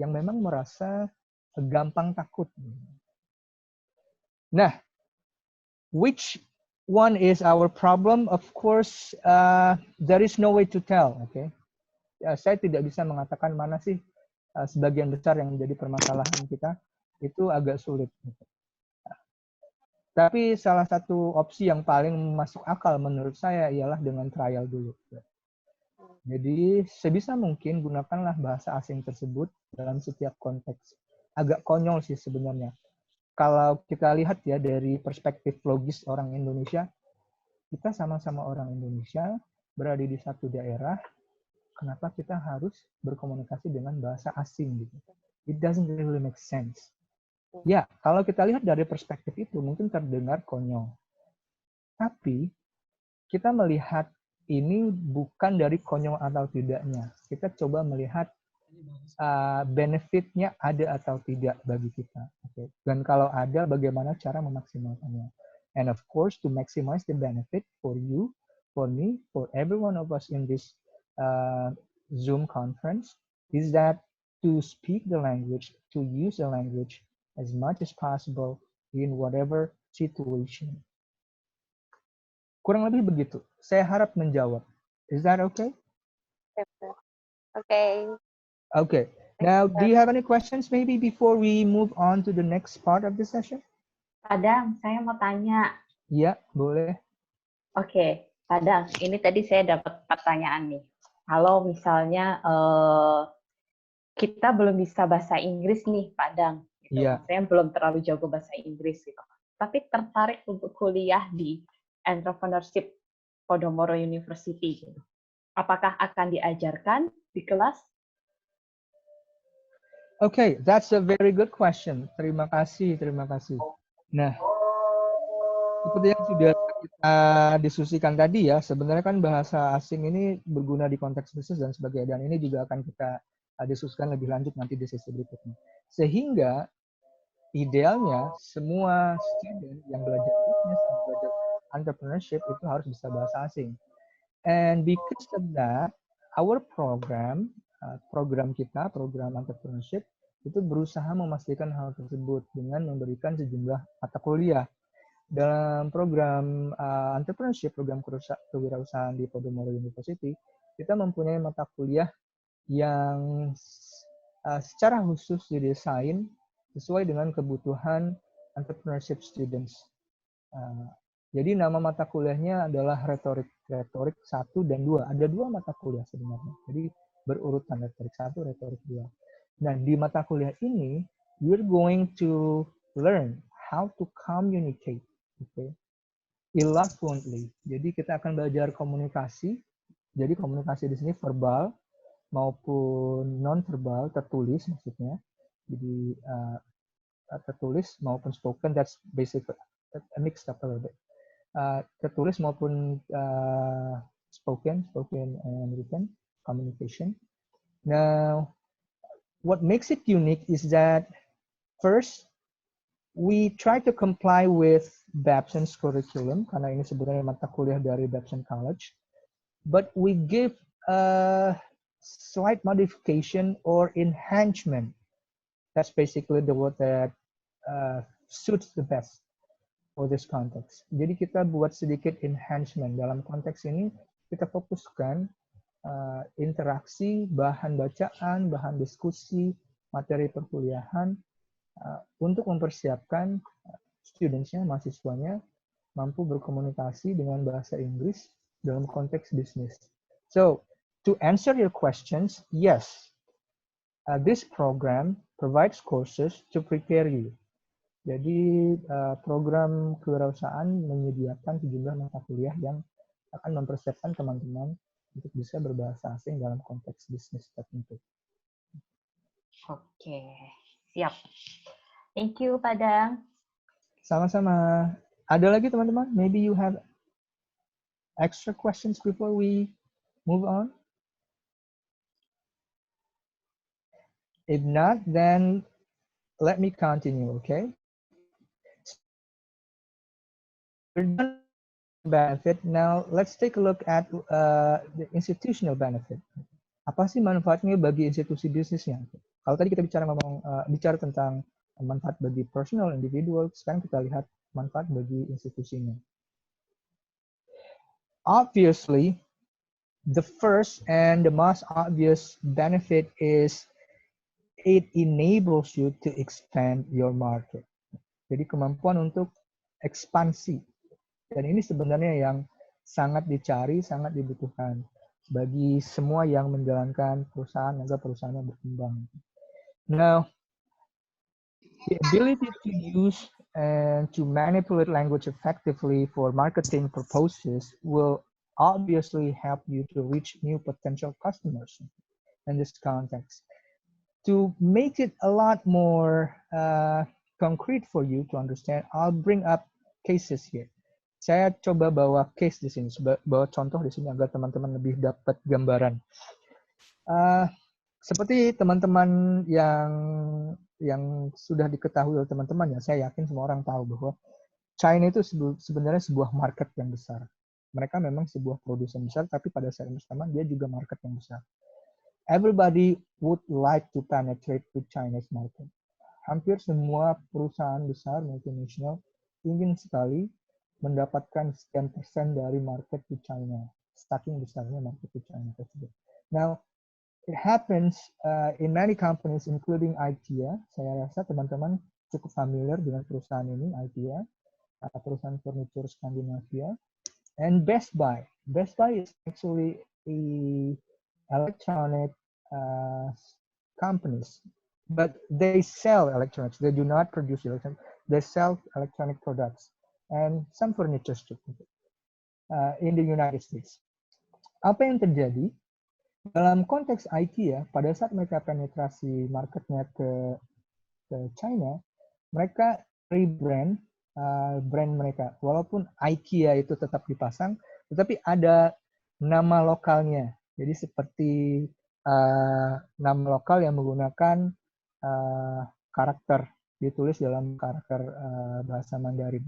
yang memang merasa gampang takut. Nah, which one is our problem? Of course, there is no way to tell. Okay, saya tidak bisa mengatakan mana sih sebagian besar yang menjadi permasalahan kita. Itu agak sulit. Tapi salah satu opsi yang paling masuk akal menurut saya ialah dengan trial dulu. Jadi sebisa mungkin gunakanlah bahasa asing tersebut dalam setiap konteks. Agak konyol sih sebenarnya. Kalau kita lihat ya dari perspektif logis orang Indonesia, kita sama-sama orang Indonesia, berada di satu daerah, kenapa kita harus berkomunikasi dengan bahasa asing gitu? It doesn't really make sense. Ya, kalau kita lihat dari perspektif itu mungkin terdengar konyol. Tapi kita melihat ini bukan dari konyol atau tidaknya. Kita coba melihat benefitnya ada atau tidak bagi kita. Okay. Dan kalau ada, bagaimana cara memaksimalkannya. And of course, to maximize the benefit for you, for me, for every one of us in this Zoom conference, is that to speak the language, to use the language as much as possible in whatever situation. Kurang lebih begitu. Saya harap menjawab. Is that okay? Okay. Okay. Now, do you have any questions maybe before we move on to the next part of the session? Padang, saya mau tanya. Iya, boleh. Oke, Padang, ini tadi saya dapat pertanyaan nih. Kalau misalnya kita belum bisa bahasa Inggris nih, Padang. Gitu. Iya. Saya belum terlalu jago bahasa Inggris gitu. Tapi tertarik untuk kuliah di Entrepreneurship Podomoro University gitu. Apakah akan diajarkan di kelas Okay, that's a very good question. Terima kasih, terima kasih. Nah, seperti yang sudah kita diskusikan tadi ya, sebenarnya kan bahasa asing ini berguna di konteks bisnis dan sebagainya. Dan ini juga akan kita diskusikan lebih lanjut nanti di sesi berikutnya. Sehingga idealnya semua student yang belajar bisnis, yang belajar entrepreneurship itu harus bisa bahasa asing. And because of that, our program kita, program entrepreneurship, itu berusaha memastikan hal tersebut dengan memberikan sejumlah mata kuliah. Dalam program entrepreneurship, program kewirausahaan di Podomoro University, kita mempunyai mata kuliah yang secara khusus didesain sesuai dengan kebutuhan entrepreneurship students. Jadi nama mata kuliahnya adalah retorik 1 dan 2. Ada 2 mata kuliah sebenarnya. Jadi berurutan retorik 1, retorik 2. Nah, di mata kuliah ini, we're going to learn how to communicate, okay, eloquently. Jadi kita akan belajar komunikasi. Jadi komunikasi di sini verbal maupun non-verbal, tertulis maksudnya. Jadi tertulis maupun spoken, that's basically a mixed up a little bit. Tertulis maupun spoken and written communication. Now, what makes it unique is that first, we try to comply with Babson's curriculum, karena ini sebenarnya mata kuliah dari Babson College, but we give a slight modification or enhancement. That's basically the word that suits the best for this context. Jadi kita buat sedikit enhancement. Dalam konteks ini, kita fokuskan interaksi, bahan bacaan, bahan diskusi, materi perkuliahan untuk mempersiapkan studentsnya, mahasiswanya mampu berkomunikasi dengan bahasa Inggris dalam konteks bisnis. So, to answer your questions, yes, this program provides courses to prepare you. Jadi program kewirausahaan menyediakan sejumlah mata kuliah yang akan mempersiapkan teman-teman untuk bisa berbahasa asing dalam konteks bisnis tertentu. Oke, siap. Thank you, Padang. Sama-sama. Ada lagi teman-teman? Maybe you have extra questions before we move on? If not, then let me continue, okay? We're done with benefit. Now, let's take a look at the institutional benefit. Apa sih manfaatnya bagi institusi bisnisnya? Kalau tadi kita bicara tentang manfaat bagi personal, individual, sekarang kita lihat manfaat bagi institusinya. Obviously, the first and the most obvious benefit is it enables you to expand your market. Jadi kemampuan untuk ekspansi. Dan ini sebenarnya yang sangat dicari, sangat dibutuhkan bagi semua yang menjalankan perusahaan agar perusahaannya berkembang. Now, the ability to use and to manipulate language effectively for marketing purposes will obviously help you to reach new potential customers in this context. To make it a lot more concrete for you to understand, I'll bring up cases here. Saya coba bawa case di sini, bawa contoh di sini agar teman-teman lebih dapat gambaran. Seperti teman-teman yang sudah diketahui oleh teman-teman ya, saya yakin semua orang tahu bahwa China itu sebenarnya sebuah market yang besar. Mereka memang sebuah produsen besar, tapi pada saat yang bersamaan dia juga market yang besar. Everybody would like to penetrate the Chinese market. Hampir semua perusahaan besar multinasional ingin sekali mendapatkan sekian persen dari market di China, saking besarnya market di China tersebut. Now, it happens in many companies, including IKEA. Saya rasa teman-teman cukup familiar dengan perusahaan ini, IKEA, perusahaan furniture Skandinavia, and Best Buy. Best Buy is actually a electronic companies, but they sell electronics. They do not produce electronics. They sell electronic products and some furniture in the United States. Apa yang terjadi? dalam konteks IKEA, pada saat mereka penetrasi marketnya ke China, mereka rebrand brand mereka. Walaupun IKEA itu tetap dipasang, tetapi ada nama lokalnya. Jadi seperti nama lokal yang menggunakan karakter, ditulis dalam karakter bahasa Mandarin,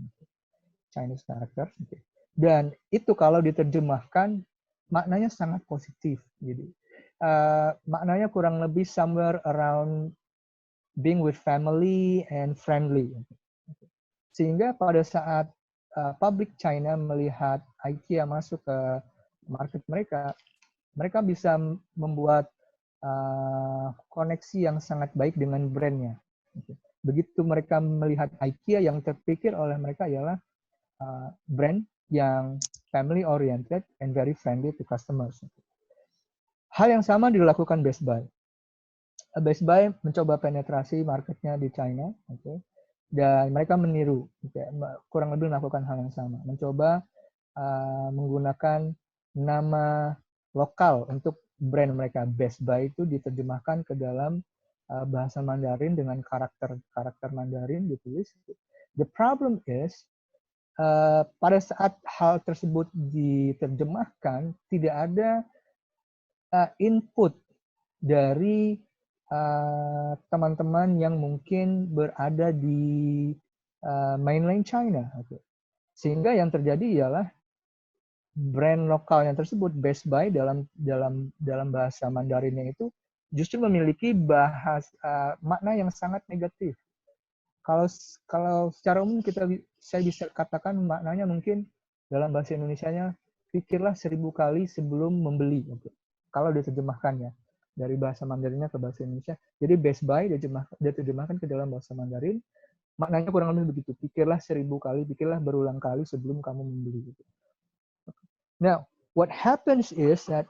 Chinese characters. Dan itu kalau diterjemahkan maknanya sangat positif. Jadi maknanya kurang lebih somewhere around being with family and friendly. Sehingga pada saat public China melihat IKEA masuk ke market mereka, mereka bisa membuat koneksi yang sangat baik dengan brandnya. Begitu mereka melihat IKEA, yang terpikir oleh mereka ialah brand yang family oriented and very friendly to customers. Hal yang sama dilakukan Best Buy. Best Buy mencoba penetrasi marketnya di China, dan mereka meniru, kurang lebih melakukan hal yang sama, mencoba menggunakan nama lokal untuk brand mereka. Best Buy itu diterjemahkan ke dalam bahasa Mandarin dengan karakter Mandarin ditulis. The problem is pada saat hal tersebut diterjemahkan, tidak ada input dari teman-teman yang mungkin berada di mainland China. Sehingga yang terjadi ialah brand lokalnya tersebut, Best Buy, dalam bahasa Mandarinnya itu justru memiliki makna yang sangat negatif. Kalau secara umum saya bisa katakan maknanya mungkin dalam bahasa Indonesianya, pikirlah 1000 kali sebelum membeli. Kalau diterjemahkannya dari bahasa Mandarinnya ke bahasa Indonesia. Jadi Best Buy diterjemahkan ke dalam bahasa Mandarin, maknanya kurang lebih begitu. Pikirlah 1000 kali, pikirlah berulang kali sebelum kamu membeli. Now, what happens is that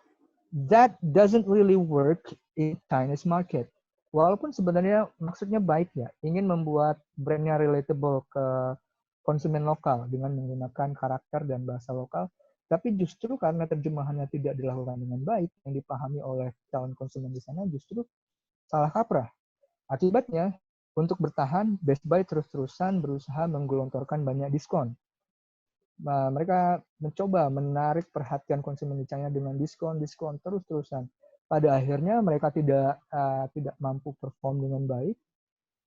doesn't really work in Chinese market. Walaupun sebenarnya maksudnya baik ya, ingin membuat brandnya relatable ke konsumen lokal dengan menggunakan karakter dan bahasa lokal, tapi justru karena terjemahannya tidak dilakukan dengan baik, yang dipahami oleh calon konsumen di sana justru salah kaprah. Akibatnya, untuk bertahan, Best Buy terus-terusan berusaha menggelontorkan banyak diskon. Mereka mencoba menarik perhatian konsumen di China dengan diskon terus-terusan. Pada akhirnya mereka tidak mampu perform dengan baik,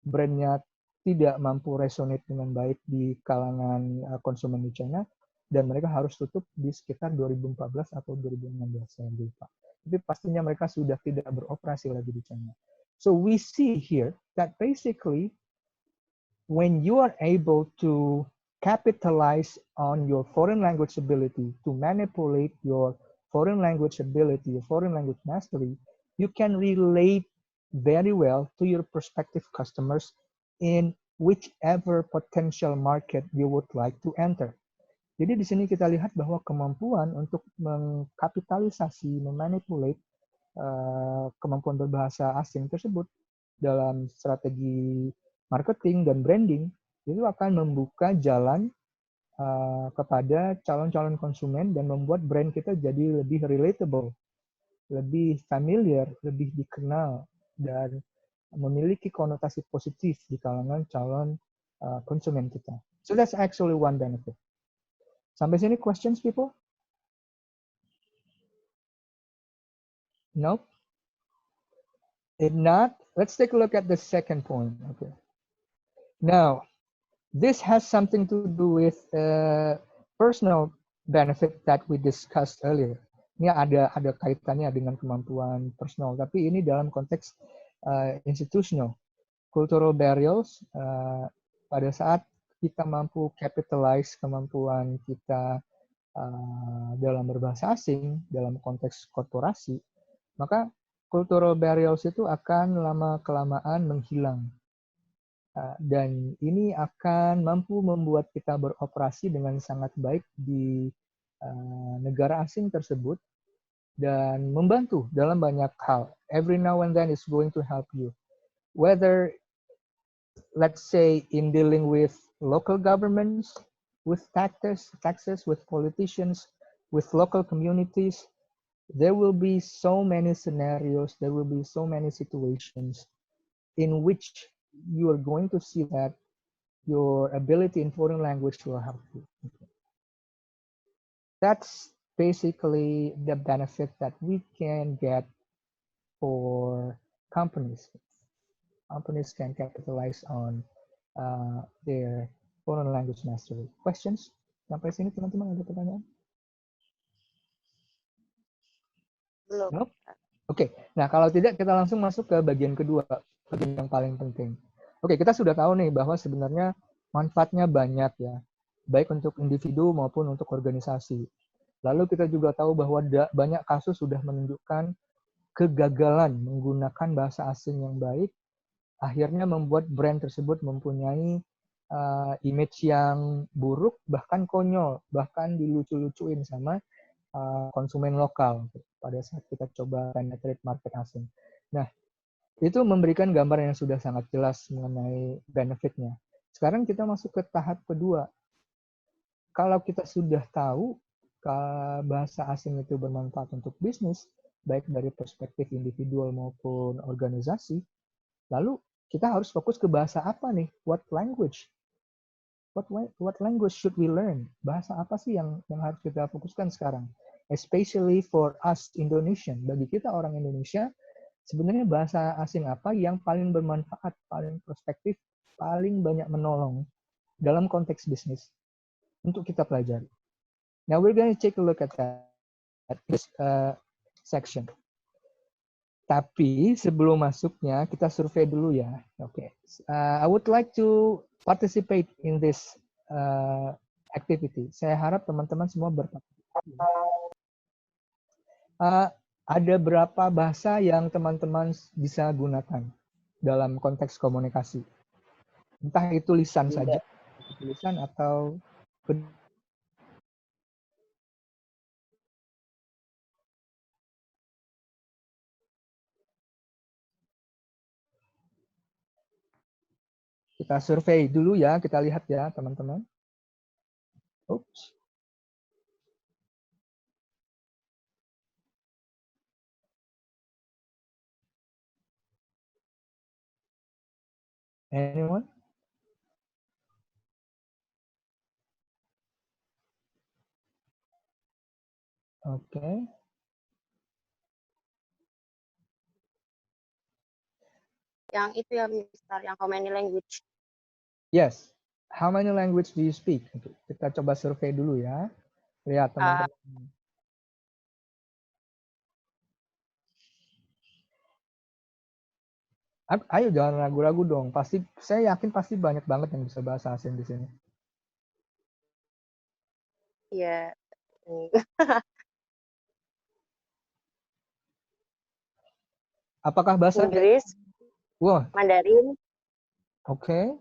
brandnya tidak mampu resonate dengan baik di kalangan konsumen di China, dan mereka harus tutup di sekitar 2014 atau 2016, saya lupa. Tapi pastinya mereka sudah tidak beroperasi lagi di China. So we see here that basically when you are able to capitalize on your foreign language ability to manipulate your foreign language ability, your foreign language mastery, you can relate very well to your prospective customers in whichever potential market you would like to enter. Jadi di sini kita lihat bahwa kemampuan untuk mengkapitalisasi, memanipulate kemampuan berbahasa asing tersebut dalam strategi marketing dan branding itu akan membuka jalan kepada calon-calon konsumen dan membuat brand kita jadi lebih relatable, lebih familiar, lebih dikenal, dan memiliki konotasi positif di kalangan calon konsumen kita. So that's actually one benefit. Sampai sini questions, people? Nope. If not, let's take a look at the second point. Okay. Now, this has something to do with personal benefit that we discussed earlier. Ini ada kaitannya dengan kemampuan personal, tapi ini dalam konteks institutional. Cultural barriers, pada saat kita mampu capitalize kemampuan kita dalam berbahasa asing, dalam konteks korporasi, maka cultural barriers itu akan lama-kelamaan menghilang. Dan ini akan mampu membuat kita beroperasi dengan sangat baik di negara asing tersebut dan membantu dalam banyak hal. Every now and then it's going to help you. Whether, let's say, in dealing with local governments, with taxes, with politicians, with local communities, there will be so many scenarios, there will be so many situations in which you are going to see that your ability in foreign language will help you. That's basically the benefit that we can get for companies. Companies can capitalize on their foreign language mastery. Questions? Sampai sini teman-teman ada pertanyaan? Belum. Nope. Oke, nah kalau tidak kita langsung masuk ke bagian kedua, bagian yang paling penting. Oke, kita sudah tahu nih bahwa sebenarnya manfaatnya banyak ya, baik untuk individu maupun untuk organisasi. Lalu kita juga tahu bahwa banyak kasus sudah menunjukkan kegagalan menggunakan bahasa asing yang baik, akhirnya membuat brand tersebut mempunyai image yang buruk, bahkan konyol, bahkan dilucu-lucuin sama konsumen lokal pada saat kita coba penetrate market asing. Nah, itu memberikan gambar yang sudah sangat jelas mengenai benefitnya. Sekarang kita masuk ke tahap kedua. Kalau kita sudah tahu bahasa asing itu bermanfaat untuk bisnis, baik dari perspektif individual maupun organisasi, lalu kita harus fokus ke bahasa apa nih? What language? What language should we learn? Bahasa apa sih yang harus kita fokuskan sekarang? Especially for us Indonesian. Bagi kita orang Indonesia, sebenarnya bahasa asing apa yang paling bermanfaat, paling prospektif, paling banyak menolong dalam konteks bisnis untuk kita pelajari. Now we're going to take a look at that this section. Tapi sebelum masuknya kita survei dulu ya. Oke. I would like to participate in this activity. Saya harap teman-teman semua berpartisipasi. Ada berapa bahasa yang teman-teman bisa gunakan dalam konteks komunikasi? Entah itu lisan saja, lisan atau kita survei dulu ya, kita lihat ya teman-teman. Oops. Anyone? Okay. Yang itu ya, Mister, yang how many language? Yes. How many language do you speak? Kita coba survei dulu ya. Lihat teman-teman. Ayo jangan ragu-ragu dong. Pasti saya yakin pasti banyak banget yang bisa bahasa asing di sini. Iya. Apakah bahasa Inggris? Wah. Mandarin? Oke.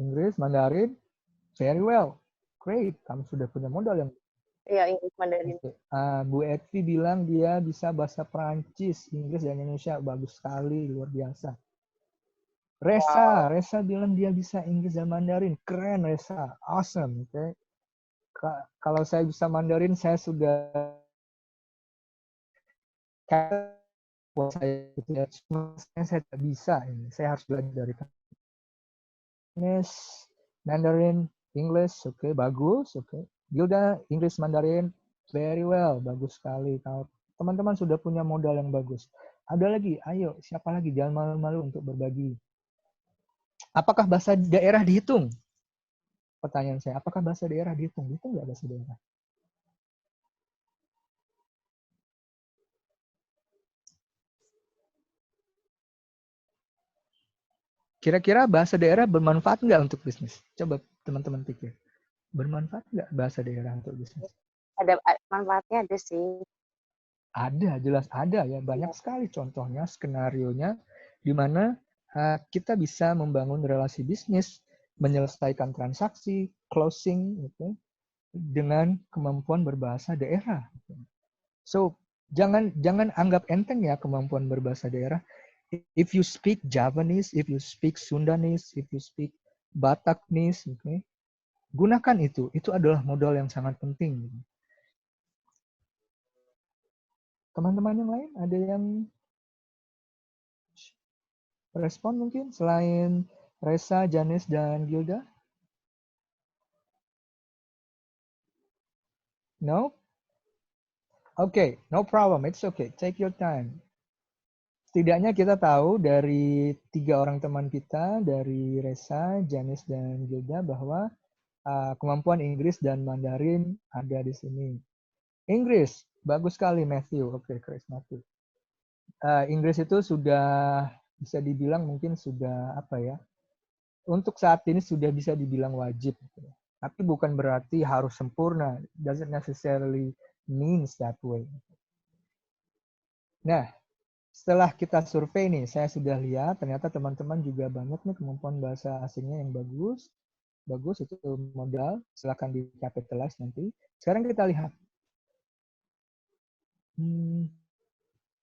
Inggris, Mandarin. Very well. Great. Kamu sudah punya modal yang. Iya, Inggris, Mandarin. Okay. Bu Etvi bilang dia bisa bahasa Perancis, Inggris, dan Indonesia. Bagus sekali, luar biasa. Resa bilang dia bisa Inggris dan Mandarin. Keren, Resa. Awesome. Okay. Kalau saya bisa Mandarin, saya sudah saya tidak bisa ini. Saya harus belajar dari Mandarin, English, oke, bagus, oke. Gilda, Inggris, Mandarin, very well, bagus sekali. Kalau teman-teman sudah punya modal yang bagus. Ada lagi, ayo, siapa lagi? Jangan malu-malu untuk berbagi. Apakah bahasa daerah dihitung? Pertanyaan saya, apakah bahasa daerah dihitung? Dihitung nggak bahasa daerah? Kira-kira bahasa daerah bermanfaat nggak untuk bisnis? Coba teman-teman pikir. Bermanfaat nggak bahasa daerah untuk bisnis? Ada manfaatnya, ada sih. Ada, jelas ada ya. Banyak sekali contohnya, skenarionya, di mana kita bisa membangun relasi bisnis, menyelesaikan transaksi, closing, gitu, dengan kemampuan berbahasa daerah. So, jangan anggap enteng ya kemampuan berbahasa daerah. If you speak Javanese, if you speak Sundanese, if you speak Bataknese, okay, gunakan itu. Itu adalah modal yang sangat penting. Teman-teman yang lain ada yang respon mungkin selain Reza, Janice, dan Gilda? No? Okay, no problem. It's okay. Take your time. Setidaknya kita tahu dari 3 orang teman kita, dari Reza, Janice, dan Gilda, bahwa kemampuan Inggris dan Mandarin ada di sini. Inggris, bagus sekali Matthew. Oke, Chris Matthew. Inggris itu sudah bisa dibilang mungkin sudah apa ya? Untuk saat ini sudah bisa dibilang wajib. Tapi bukan berarti harus sempurna. Doesn't necessarily means that way. Nah, setelah kita survei nih, saya sudah lihat ternyata teman-teman juga banyak nih kemampuan bahasa asingnya yang bagus. Bagus, itu modal. Silakan di-capitalize nanti. Sekarang kita lihat.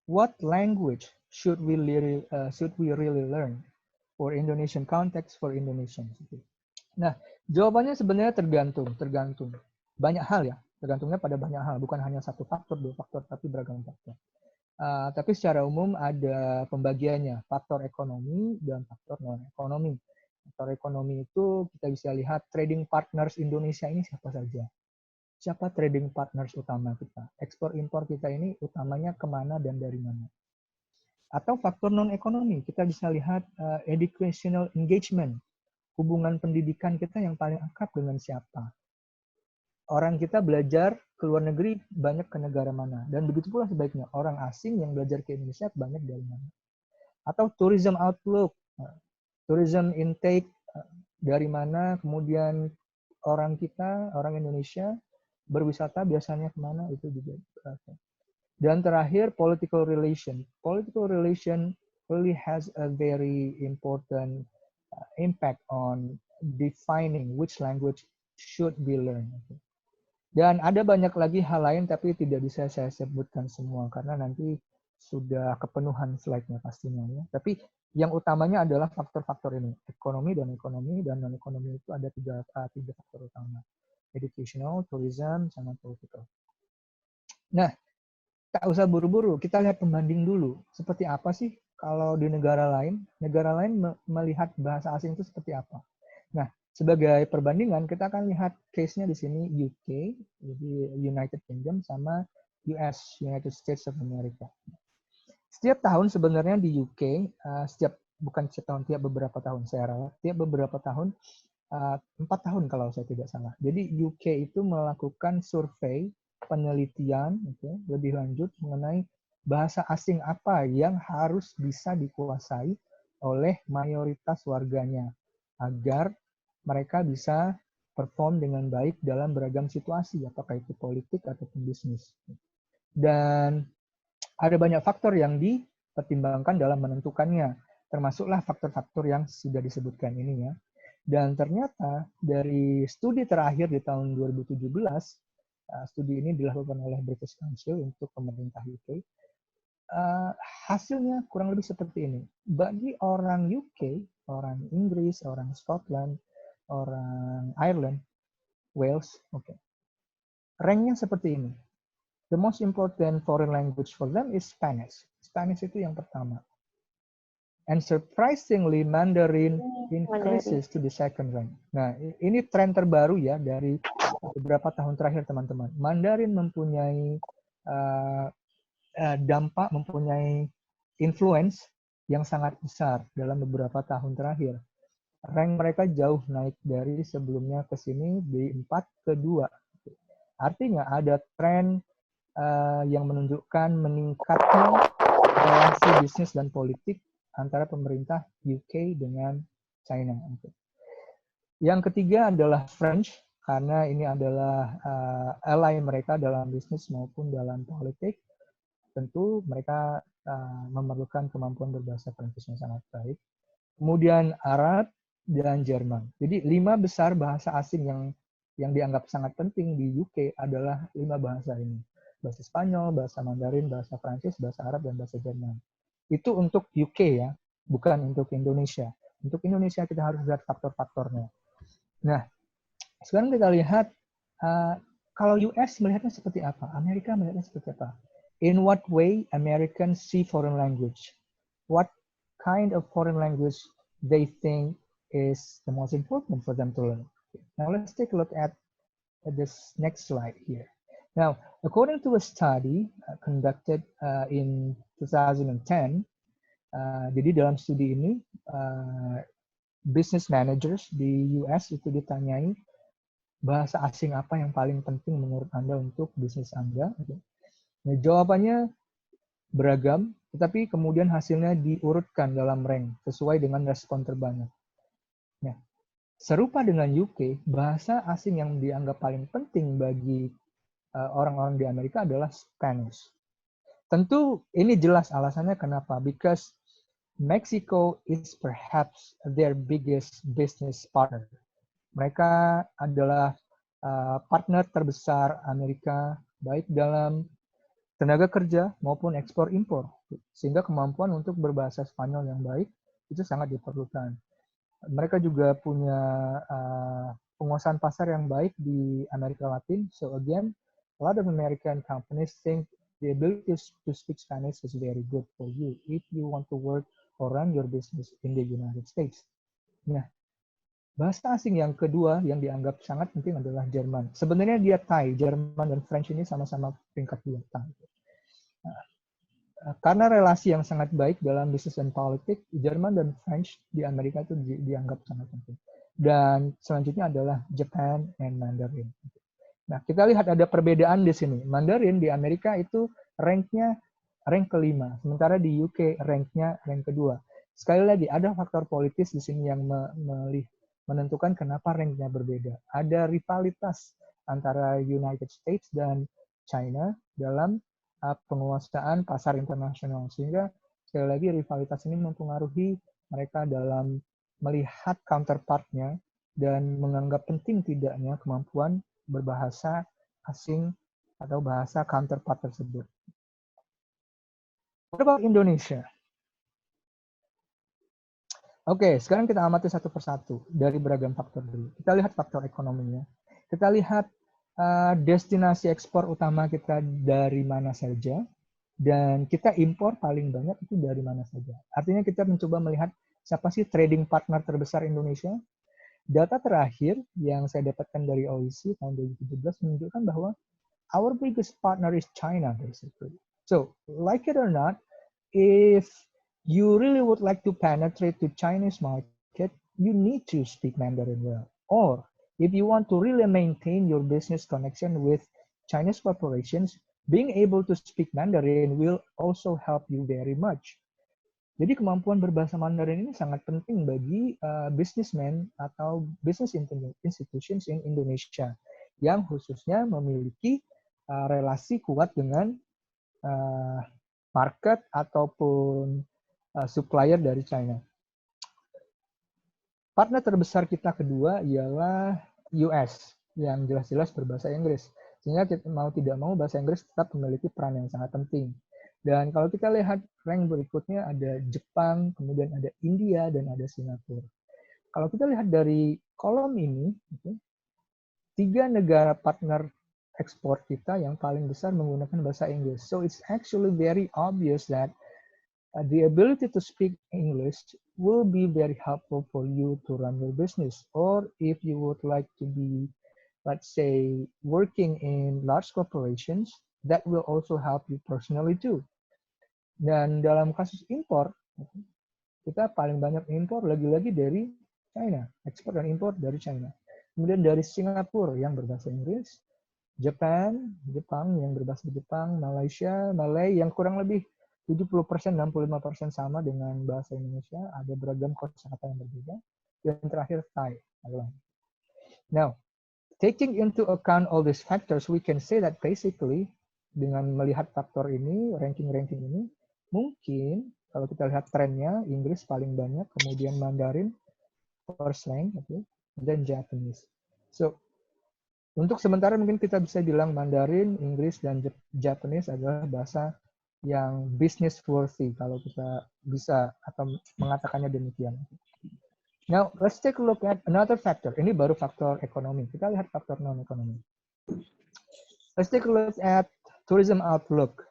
What language should we really learn for Indonesian context for Indonesians? Nah, jawabannya sebenarnya tergantung. Banyak hal ya. Tergantungnya pada banyak hal. Bukan hanya 1 faktor, 2 faktor, tapi beragam faktor. Tapi secara umum ada pembagiannya. Faktor ekonomi dan faktor non-ekonomi. Faktor ekonomi itu kita bisa lihat trading partners Indonesia ini siapa saja. Siapa trading partners utama kita? Ekspor-impor kita ini utamanya kemana dan dari mana? Atau faktor non-ekonomi, kita bisa lihat educational engagement. Hubungan pendidikan kita yang paling akrab dengan siapa? Orang kita belajar ke luar negeri banyak ke negara mana? Dan begitu pula sebaliknya, orang asing yang belajar ke Indonesia banyak dari mana? Atau tourism outlook, tourism intake, dari mana kemudian orang kita, orang Indonesia, berwisata biasanya kemana, itu juga berarti. Dan terakhir, political relation. Political relation really has a very important impact on defining which language should be learned. Dan ada banyak lagi hal lain, tapi tidak bisa saya sebutkan semua, karena nanti sudah kepenuhan slide-nya pastinya. Ya. Tapi yang utamanya adalah faktor-faktor ini. Ekonomi, dan non-ekonomi itu ada tiga faktor utama. Educational, tourism, sama political. Nah, tak usah buru-buru, kita lihat pembanding dulu. Seperti apa sih kalau di negara lain? Negara lain melihat bahasa asing itu seperti apa? Nah, sebagai perbandingan, kita akan lihat case-nya di sini UK, jadi United Kingdom, sama US, United States of America. Setiap tahun sebenarnya di UK, bukan setiap tahun, tiap beberapa tahun, saya rasa, tiap beberapa tahun, 4 tahun kalau saya tidak salah. Jadi UK itu melakukan survei penelitian lebih lanjut mengenai bahasa asing apa yang harus bisa dikuasai oleh mayoritas warganya agar mereka bisa perform dengan baik dalam beragam situasi, apakah itu politik ataupun bisnis. Dan ada banyak faktor yang dipertimbangkan dalam menentukannya, termasuklah faktor-faktor yang sudah disebutkan ini ya. Dan ternyata dari studi terakhir di tahun 2017, studi ini dilakukan oleh British Council untuk pemerintah UK, hasilnya kurang lebih seperti ini. Bagi orang UK, orang Inggris, orang Scotland, orang Ireland, Wales, ranknya seperti ini. The most important foreign language for them is Spanish. Spanish itu yang pertama. And surprisingly, Mandarin increases to the second rank. Nah, ini tren terbaru ya dari beberapa tahun terakhir, teman-teman. Mandarin mempunyai dampak, mempunyai influence yang sangat besar dalam beberapa tahun terakhir. Rank mereka jauh naik dari sebelumnya ke sini di 4 ke 2. Artinya ada tren yang menunjukkan meningkatnya relasi bisnis dan politik antara pemerintah UK dengan China. Yang ketiga adalah French, karena ini adalah ally mereka dalam bisnis maupun dalam politik. Tentu mereka memerlukan kemampuan berbahasa Prancis yang sangat baik. Kemudian Arab dan Jerman. Jadi 5 besar bahasa asing yang dianggap sangat penting di UK adalah 5 bahasa ini. Bahasa Spanyol, bahasa Mandarin, bahasa Prancis, bahasa Arab, dan bahasa Jerman. Itu untuk UK ya, bukan untuk Indonesia. Untuk Indonesia kita harus lihat faktor-faktornya. Nah, sekarang kita lihat kalau US melihatnya seperti apa, Amerika melihatnya seperti apa. in what way Americans see foreign language, what kind of foreign language they think is the most important for them to learn. Now let's take a look at this next slide here. Now, according to a study conducted in 2010, jadi dalam studi ini, business managers di US itu ditanyai bahasa asing apa yang paling penting menurut Anda untuk bisnis Anda. Nah, jawabannya beragam, tetapi kemudian hasilnya diurutkan dalam rank sesuai dengan respon terbanyak. Nah, serupa dengan UK, bahasa asing yang dianggap paling penting bagi orang-orang di Amerika adalah Spanish. Tentu ini jelas alasannya kenapa, because Mexico is perhaps their biggest business partner. Mereka adalah partner terbesar Amerika baik dalam tenaga kerja maupun ekspor impor, sehingga kemampuan untuk berbahasa Spanyol yang baik itu sangat diperlukan. Mereka juga punya penguasaan pasar yang baik di Amerika Latin. So again, a lot of American companies think the ability to speak Spanish is very good for you if you want to work or run your business in the United States. Nah, bahasa asing yang kedua yang dianggap sangat penting adalah Jerman. Sebenarnya dia tie, Jerman dan French ini sama-sama peringkat 2 tie. Karena relasi yang sangat baik dalam bisnis dan politik, Jerman dan French di Amerika itu dianggap sangat penting. Dan selanjutnya adalah Japan and Mandarin. Nah, kita lihat ada perbedaan di sini. Mandarin di Amerika itu ranknya rank kelima, sementara di UK ranknya rank kedua. Sekali lagi, ada faktor politis di sini yang menentukan kenapa ranknya berbeda. Ada rivalitas antara United States dan China dalam penguasaan pasar internasional, sehingga sekali lagi rivalitas ini mempengaruhi mereka dalam melihat counterpartnya dan menganggap penting tidaknya kemampuan berbahasa asing atau bahasa counterpart tersebut. What about Indonesia? Oke, sekarang kita amati satu persatu dari beragam faktor dulu. Kita lihat faktor ekonominya. Kita lihat destinasi ekspor utama kita dari mana saja, dan kita impor paling banyak itu dari mana saja. Artinya kita mencoba melihat siapa sih trading partner terbesar Indonesia. Data terakhir yang saya dapatkan dari OEC tahun 2017 menunjukkan bahwa our biggest partner is China, basically. So, like it or not, if you really would like to penetrate to Chinese market, you need to speak Mandarin well. Or if you want to really maintain your business connection with Chinese corporations, being able to speak Mandarin will also help you very much. Jadi kemampuan berbahasa Mandarin ini sangat penting bagi businessmen atau business institutions in Indonesia yang khususnya memiliki relasi kuat dengan market ataupun supplier dari China. Partner terbesar kita kedua ialah US, yang jelas-jelas berbahasa Inggris. Sehingga kita mau tidak mau bahasa Inggris tetap memiliki peran yang sangat penting. Dan kalau kita lihat rank berikutnya ada Jepang, kemudian ada India, dan ada Singapura. Kalau kita lihat dari kolom ini, 3 negara partner ekspor kita yang paling besar menggunakan bahasa Inggris. So it's actually very obvious that the ability to speak English will be very helpful for you to run your business. Or if you would like to be, let's say, working in large corporations, that will also help you personally too. Dan dalam kasus impor, kita paling banyak impor lagi-lagi dari China, ekspor dan impor dari China. Kemudian dari Singapura yang berbahasa Inggris, Jepang yang berbahasa Jepang, Malaysia, Malay yang kurang lebih 70%, 65% sama dengan bahasa Indonesia, ada beragam kosakata yang berbeda. Dan terakhir Thai, Thailand. Now, taking into account all these factors, we can say that basically dengan melihat faktor ini, ranking-ranking ini, mungkin kalau kita lihat trennya, Inggris paling banyak, kemudian Mandarin, first rank, dan Japanese. So, untuk sementara mungkin kita bisa bilang Mandarin, Inggris, dan Japanese adalah bahasa yang business worthy, kalau kita bisa atau mengatakannya demikian. Now, let's take a look at another factor. Ini baru faktor ekonomi. Kita lihat faktor non-ekonomi. Let's take a look at tourism outlook.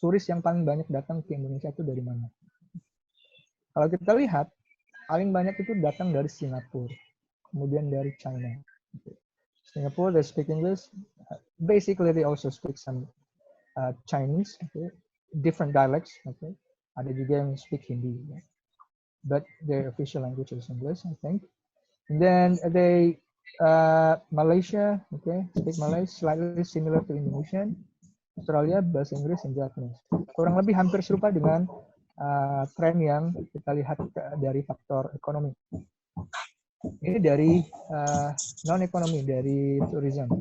turis yang paling banyak datang ke Indonesia itu dari mana? Kalau kita lihat, paling banyak itu datang dari Singapura, kemudian dari China. Singapore, they speak English. Basically, they also speak some Chinese, okay? Different dialects. Okay? Ada juga yang speak Hindi. Yeah? But their official language is English, I think. And then they Malaysia, okay, speak Malay, slightly similar to Indonesian. Australia, bahasa Inggris dan Japanese. Kurang lebih hampir serupa dengan tren yang kita lihat dari faktor ekonomi. Ini dari non-ekonomi, dari tourism.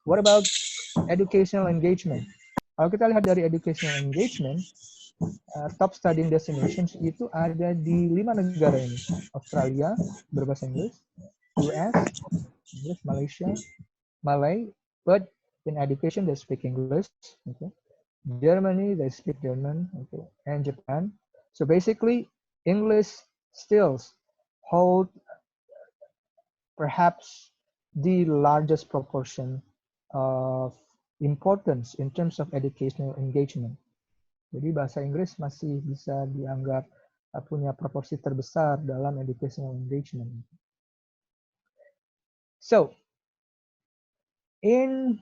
What about educational engagement? Kalau kita lihat dari educational engagement, top studying destinations itu ada di 5 negara ini. Australia, berbahasa Inggris, US, English, Malaysia, Malay, but in education they speak English, okay. Germany they speak German, okay, and Japan. So basically, English still hold perhaps the largest proportion of importance in terms of educational engagement. Jadi bahasa Inggris masih bisa dianggap punya proporsi terbesar dalam educational engagement. So, in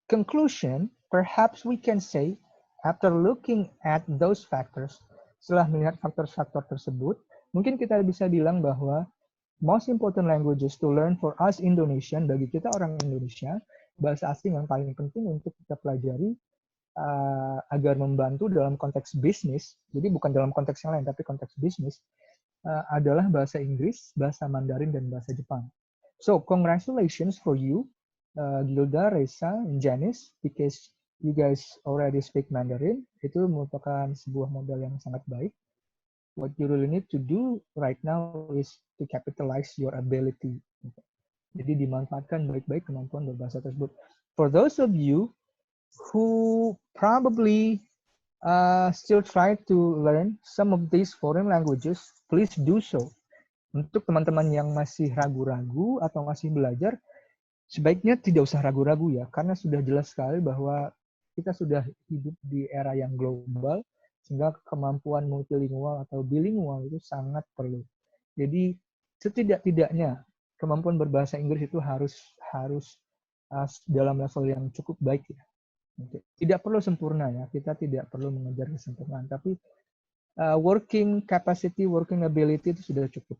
conclusion, perhaps we can say, after looking at those factors, setelah melihat faktor-faktor tersebut, mungkin kita bisa bilang bahwa most important languages to learn for us Indonesian, bagi kita orang Indonesia, bahasa asing yang paling penting untuk kita pelajari agar membantu dalam konteks bisnis, jadi bukan dalam konteks yang lain, tapi konteks bisnis, adalah bahasa Inggris, bahasa Mandarin, dan bahasa Jepang. So, congratulations for you, Gilda, Reza, and Janice, because you guys already speak Mandarin. Itu merupakan sebuah modal yang sangat baik. What you really need to do right now is to capitalize your ability. Jadi dimanfaatkan baik-baik kemampuan berbahasa tersebut. For those of you who probably still try to learn some of these foreign languages, please do so. Untuk teman-teman yang masih ragu-ragu atau masih belajar, sebaiknya tidak usah ragu-ragu ya, karena sudah jelas sekali bahwa kita sudah hidup di era yang global, sehingga kemampuan multilingual atau bilingual itu sangat perlu. Jadi setidak-tidaknya kemampuan berbahasa Inggris itu harus dalam level yang cukup baik ya. Tidak perlu sempurna ya, kita tidak perlu mengejar kesempurnaan, tapi working capacity, working ability itu sudah cukup.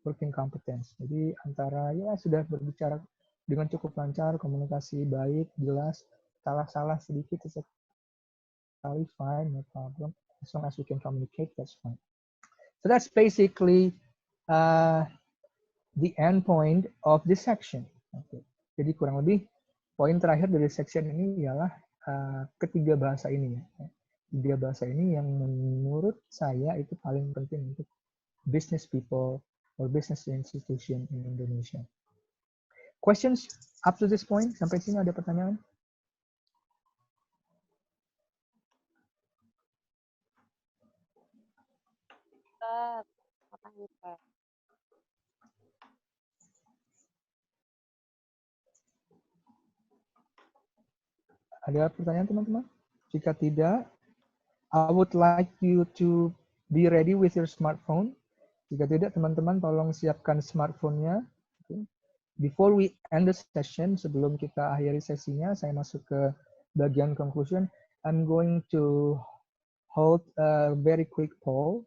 Working competence. Jadi antara ya sudah berbicara dengan cukup lancar, komunikasi baik, jelas, salah-salah sedikit sekali fine, no problem. As long as we can communicate, that's fine. So that's basically the end point of this section. Okay. Jadi kurang lebih poin terakhir dari section ini ialah ketiga bahasa ini ya. Tiga bahasa ini yang menurut saya itu paling penting untuk business people or business institution in Indonesia. Questions up to this point? Sampai sini ada pertanyaan? Ada pertanyaan teman-teman? Jika tidak, I would like you to be ready with your smartphone. Jika tidak, teman-teman tolong siapkan smartphone-nya. Okay. Before we end the session, sebelum kita akhiri sesinya, saya masuk ke bagian conclusion. I'm going to hold a very quick poll.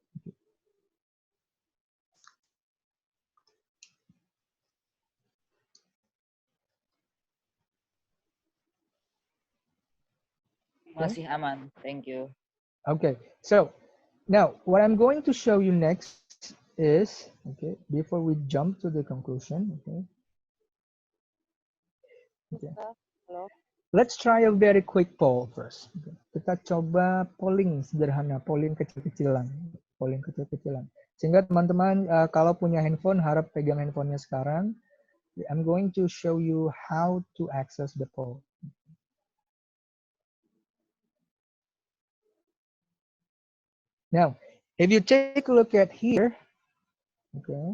Masih aman, thank you. Okay, so now what I'm going to show you next is, okay, before we jump to the conclusion, okay. Let's try a very quick poll first. Okay. Kita coba polling sederhana, polling kecil-kecilan. Sehingga teman-teman kalau punya handphone, harap pegang handphonenya sekarang. I'm going to show you how to access the poll. Now, if you take a look at here, okay,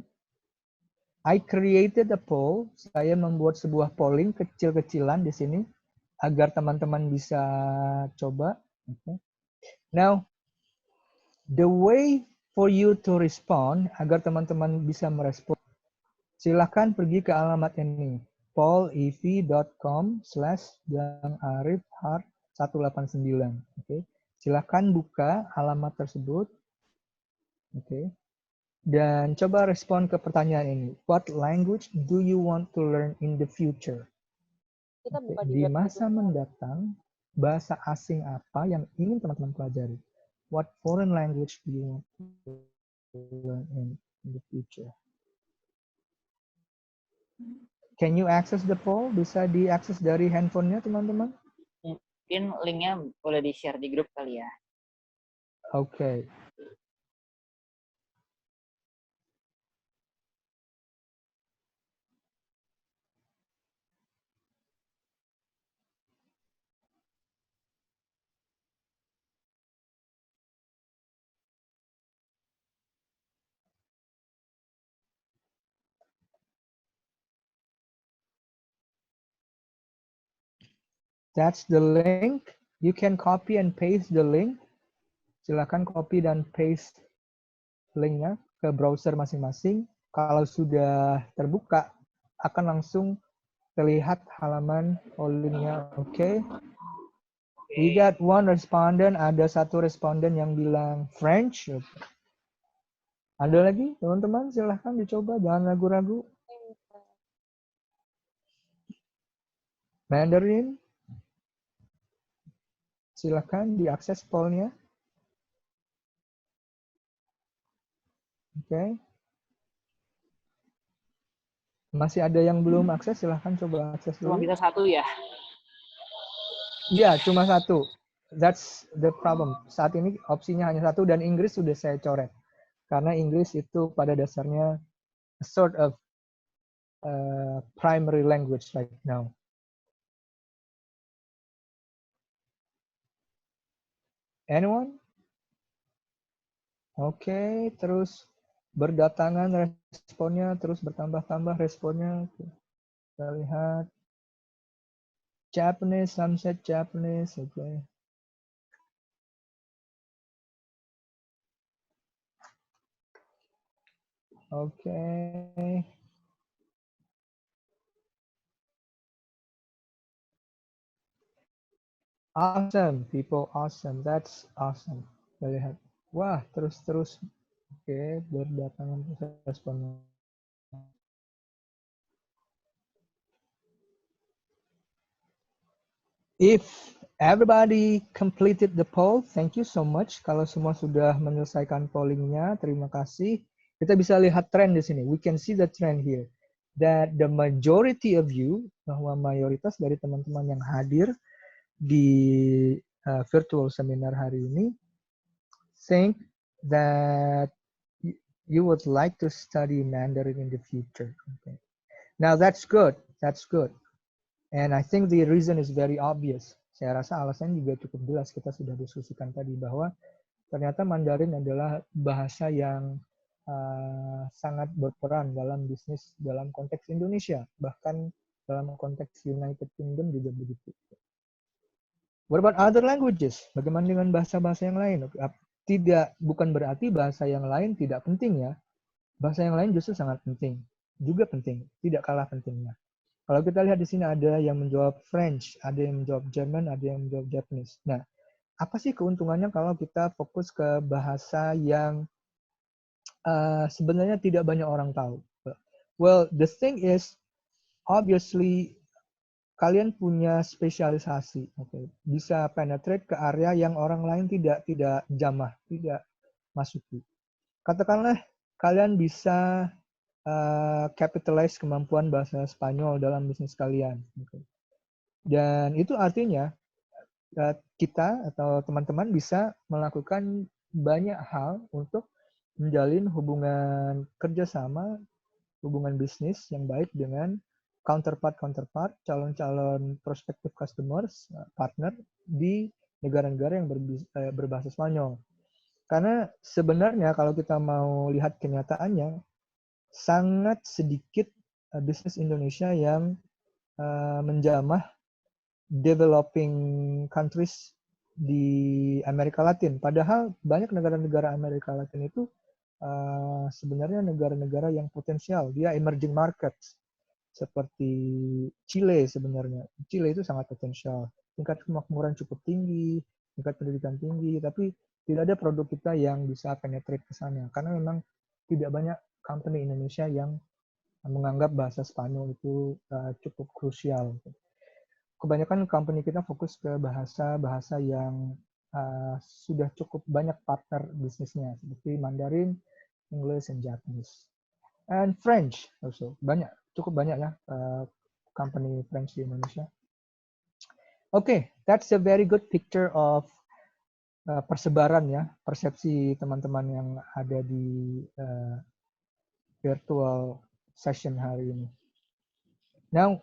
I created a poll. Saya membuat sebuah polling kecil-kecilan di sini agar teman-teman bisa coba Okay. Now, the way for you to respond agar teman-teman bisa merespon, silakan pergi ke alamat ini, paulev.com/arifhart189. Okay. Silakan buka alamat tersebut. Okay. Dan coba respon ke pertanyaan ini. What language do you want to learn in the future? Kita Okay. buka Di web masa juga. mendatang, bahasa asing apa yang ingin teman-teman pelajari? What foreign language do you want to learn in the future? Can you access the poll? Bisa diakses dari handphonenya teman-teman? Mungkin linknya boleh di-share di grup kali ya. Okay. That's the link. You can copy and paste the link. Silakan copy dan paste linknya ke browser masing-masing. Kalau sudah terbuka, akan langsung terlihat halaman polling-nya. Oke. We got one respondent. Ada satu responden yang bilang French. Ada lagi, teman-teman? Silahkan dicoba. Jangan ragu-ragu. Mandarin. Silahkan diakses poll-nya. Oke. Masih ada yang belum akses, silahkan coba akses Cuma dulu. bisa satu ya. Iya, cuma satu. That's the problem. Saat ini opsinya hanya satu dan Inggris sudah saya coret. Karena Inggris itu pada dasarnya a sort of primary language right now. Anyone? Oke, terus berdatangan responnya, terus bertambah-tambah responnya. Kita lihat. Japanese, sunset Japanese, oke. Oke. Awesome, people, awesome. That's awesome. Kita lihat. Wah, terus-terus. Oke, berdatangan responnya. If everybody completed the poll, thank you so much. Kalau semua sudah menyelesaikan pollingnya, terima kasih. Kita bisa lihat tren di sini. We can see the trend here. That the majority of you, bahwa mayoritas dari teman-teman yang hadir di virtual seminar hari ini, think that you would like to study Mandarin in the future. Okay. Now that's good. That's good. And I think the reason is very obvious. Saya rasa alasannya juga cukup jelas. Kita sudah diskusikan tadi bahwa ternyata Mandarin adalah bahasa yang sangat berperan dalam bisnis dalam konteks Indonesia. Bahkan dalam konteks United Kingdom juga begitu. What about other languages? Bagaimana dengan bahasa-bahasa yang lain? Bukan berarti bahasa yang lain tidak penting ya. Bahasa yang lain justru sangat penting. Juga penting, tidak kalah pentingnya. Kalau kita lihat di sini ada yang menjawab French, ada yang menjawab German, ada yang menjawab Japanese. Nah, apa sih keuntungannya kalau kita fokus ke bahasa yang sebenarnya tidak banyak orang tahu? Well, the thing is, obviously kalian punya spesialisasi, okay? Bisa penetrate ke area yang orang lain tidak jamah, tidak masuki. Katakanlah kalian bisa capitalize kemampuan bahasa Spanyol dalam bisnis kalian. Dan itu artinya kita atau teman-teman bisa melakukan banyak hal untuk menjalin hubungan kerjasama, hubungan bisnis yang baik dengan counterpart, calon-calon prospective customers, partner di negara-negara yang berbahasa Spanyol. Karena sebenarnya kalau kita mau lihat kenyataannya, sangat sedikit bisnis Indonesia yang menjamah developing countries di Amerika Latin. Padahal banyak negara-negara Amerika Latin itu sebenarnya negara-negara yang potensial. Dia emerging markets. Seperti Chile sebenarnya. Chile itu sangat potensial. Tingkat kemakmuran cukup tinggi, tingkat pendidikan tinggi, tapi tidak ada produk kita yang bisa penetrate ke sana. Karena memang tidak banyak company Indonesia yang menganggap bahasa Spanyol itu cukup krusial. Kebanyakan company kita fokus ke bahasa-bahasa yang sudah cukup banyak partner bisnisnya, seperti Mandarin, English, and Japanese. And French also. Cukup banyak ya company French di Indonesia. Okay, that's a very good picture of persebaran ya, persepsi teman-teman yang ada di virtual session hari ini. Now,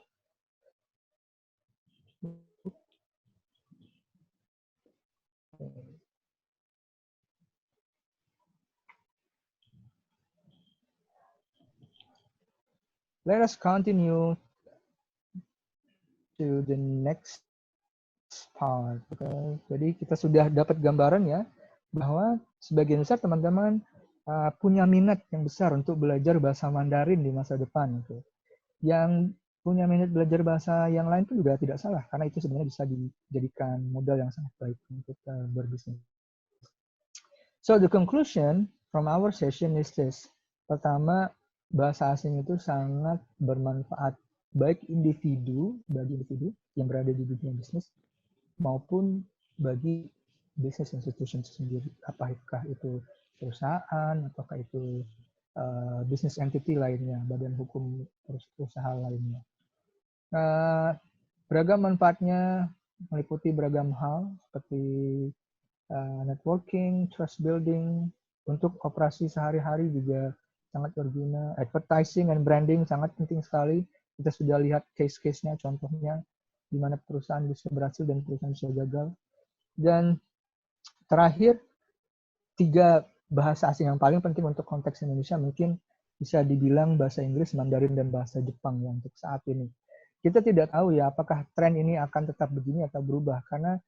let us continue to the next part. Okay. Jadi kita sudah dapat gambaran ya bahwa sebagian besar teman-teman punya minat yang besar untuk belajar bahasa Mandarin di masa depan. Okay. Yang punya minat belajar bahasa yang lain pun juga tidak salah karena itu sebenarnya bisa dijadikan modal yang sangat baik untuk berbisnis. So the conclusion from our session is this. Pertama, bahasa asing itu sangat bermanfaat bagi individu yang berada di dunia bisnis maupun bagi business institution sendiri. Apakah itu perusahaan, apakah itu business entity lainnya, badan hukum perusahaan lainnya. Beragam manfaatnya meliputi beragam hal seperti networking, trust building, untuk operasi sehari-hari juga sangat berguna. Advertising and branding sangat penting sekali. Kita sudah lihat case-case-nya, contohnya di mana perusahaan bisa berhasil dan perusahaan bisa gagal. Dan terakhir, 3 bahasa asing yang paling penting untuk konteks Indonesia mungkin bisa dibilang bahasa Inggris, Mandarin, dan bahasa Jepang yang untuk saat ini. Kita tidak tahu ya apakah tren ini akan tetap begini atau berubah karena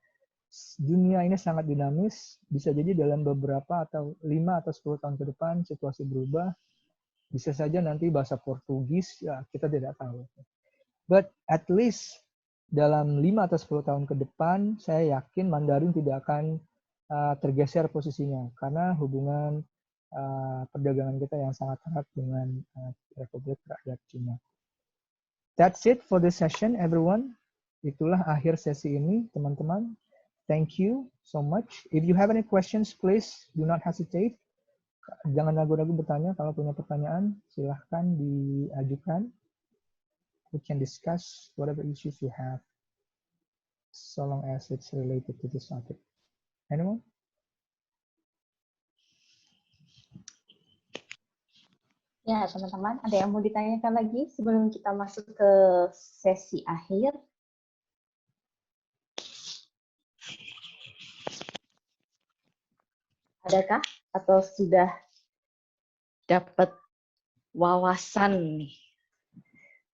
dunia ini sangat dinamis, bisa jadi dalam beberapa atau 5 atau 10 tahun ke depan situasi berubah. Bisa saja nanti bahasa Portugis, ya kita tidak tahu. But at least dalam 5 atau 10 tahun ke depan, saya yakin Mandarin tidak akan tergeser posisinya karena hubungan perdagangan kita yang sangat erat dengan Republik Rakyat Cina. That's it for this session, everyone. Itulah akhir sesi ini, teman-teman. Thank you so much. If you have any questions, please do not hesitate. Jangan ragu-ragu bertanya. Kalau punya pertanyaan, silahkan diajukan. We can discuss whatever issues you have, so long as it's related to this topic. Anyone? Ya, teman-teman, ada yang mau ditanyakan lagi sebelum kita masuk ke sesi akhir? Adakah? Atau sudah dapat wawasan nih?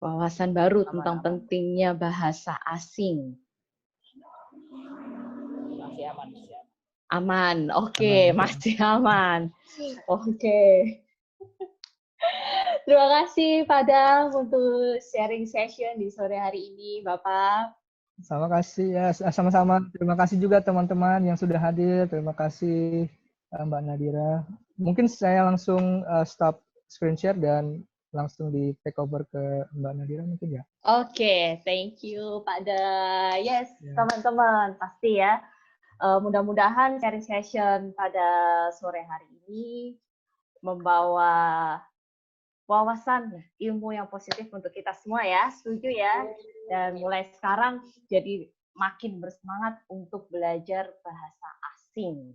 Wawasan baru tentang pentingnya bahasa asing? Masih aman. Aman, oke, masih aman. Oke. Terima kasih Padang untuk sharing session di sore hari ini, Bapak. Sama-sama. Terima kasih juga teman-teman yang sudah hadir. Terima kasih Mbak Nadira. Mungkin saya langsung stop screen share dan langsung di take over ke Mbak Nadira mungkin ya. Oke, thank you Pak Da. Yes, teman-teman, pasti ya. Mudah-mudahan sharing session pada sore hari ini membawa wawasan, ilmu yang positif untuk kita semua ya. Setuju ya? Dan mulai sekarang jadi makin bersemangat untuk belajar bahasa asing.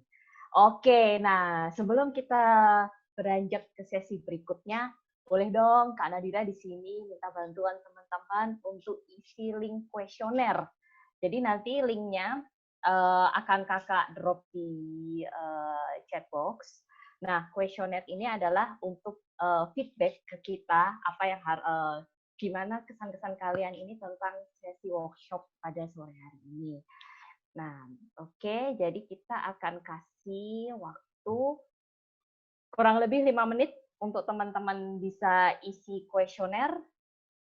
Oke, nah sebelum kita beranjak ke sesi berikutnya, boleh dong Kak Nadira di sini minta bantuan teman-teman untuk isi link kuesioner. Jadi nanti linknya akan kakak drop di chat box. Nah, kuesioner ini adalah untuk feedback ke kita apa yang gimana kesan-kesan kalian ini tentang sesi workshop pada sore hari ini. Nah, oke, jadi kita akan kasih waktu kurang lebih 5 menit untuk teman-teman bisa isi kuesioner.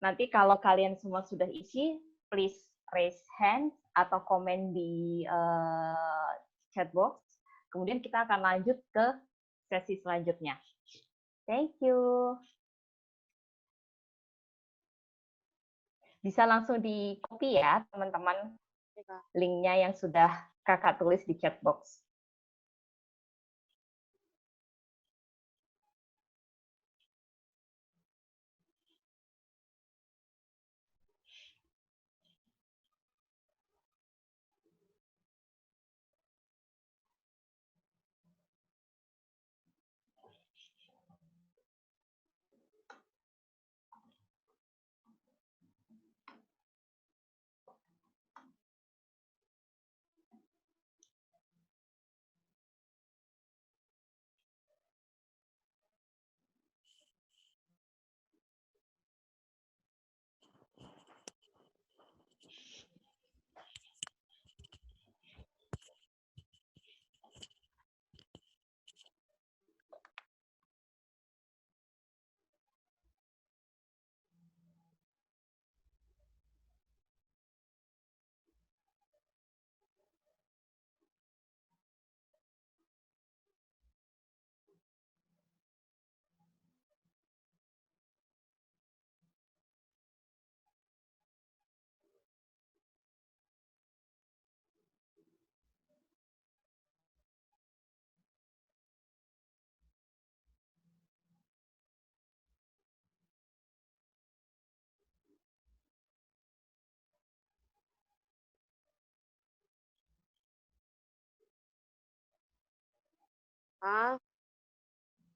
Nanti kalau kalian semua sudah isi, please raise hand atau komen di chat box. Kemudian kita akan lanjut ke sesi selanjutnya. Thank you. Bisa langsung di copy ya, teman-teman, linknya yang sudah kakak tulis di chat box.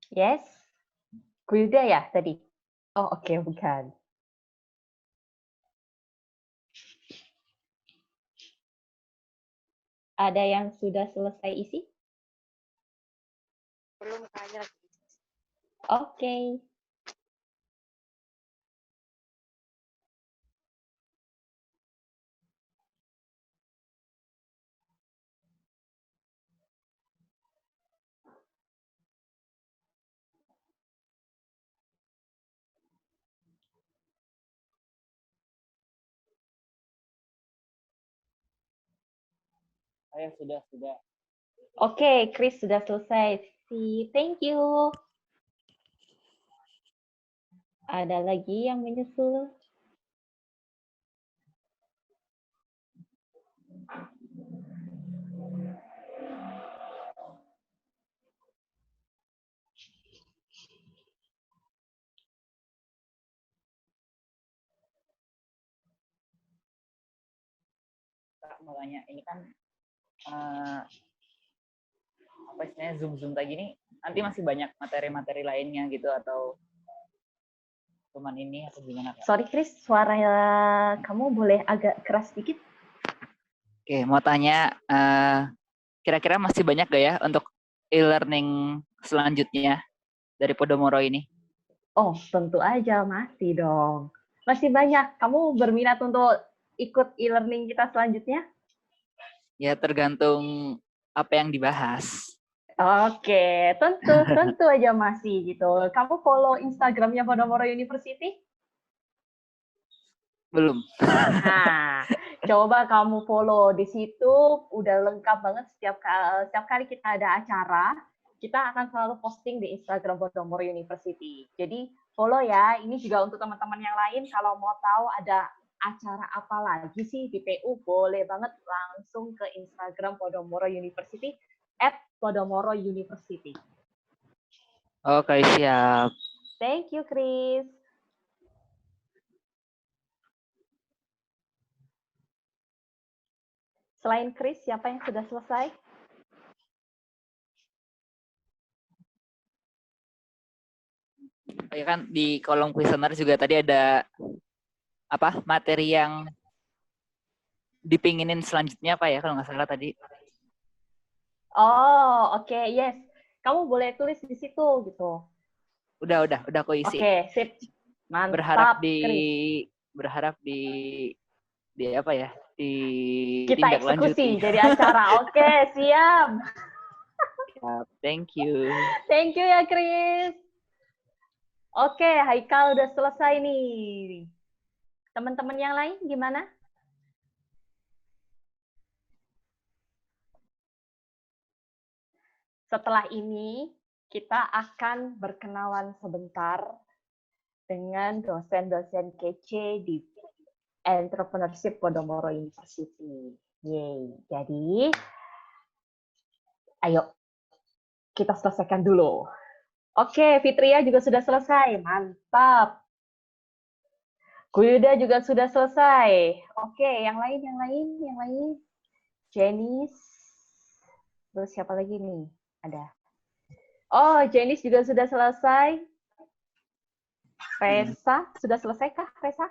Yes? Guilda ya tadi? Oh, oke, bukan. Ada yang sudah selesai isi? Belum kayaknya. Oke. Saya sudah. Oke, Chris sudah selesai. Thank you. Ada lagi yang menyusul? Kak, mau tanya, ini kan apa istilahnya Zoom kayak gini, nanti masih banyak materi-materi lainnya gitu atau cuman ini atau gimana Kak? Sorry Chris, suara kamu boleh agak keras sedikit? Oke, mau tanya, kira-kira masih banyak gak ya untuk e-learning selanjutnya dari Podomoro ini? Oh, tentu aja masih dong. Masih banyak. Kamu berminat untuk ikut e-learning kita selanjutnya? Ya tergantung apa yang dibahas. Oke, tentu aja masih gitu. Kamu follow Instagramnya Podomoro University? Belum. Nah, coba kamu follow di situ, udah lengkap banget setiap kali kita ada acara, kita akan selalu posting di Instagram Podomoro University. Jadi follow ya, ini juga untuk teman-teman yang lain, kalau mau tahu ada acara apa lagi sih di PU, boleh banget langsung ke Instagram Podomoro University, @Podomoro University. Oke, siap. Thank you, Chris. Selain Chris, siapa yang sudah selesai? Ya kan di kolom kuesioner juga tadi ada apa materi yang dipinginin selanjutnya apa ya kalau nggak salah tadi. Oh, oke, yes. Kamu boleh tulis di situ gitu. Udah aku isi. Oke, sip. Mantap, Berharap di apa ya? Kita eksekusi ditindaklanjuti. jadi acara. Oke, siap. Thank you. Thank you ya, Chris. Oke, Haikal udah selesai nih. Teman-teman yang lain gimana? Setelah ini, kita akan berkenalan sebentar dengan dosen-dosen kece di Entrepreneurship Podomoro University. Yeay. Jadi, ayo kita selesaikan dulu. Oke, Fitria juga sudah selesai. Mantap. Kuyuda juga sudah selesai. Oke, yang lain. Janice. Terus siapa lagi nih? Ada. Oh, Janice juga sudah selesai. Resa, sudah selesai kah, Resa?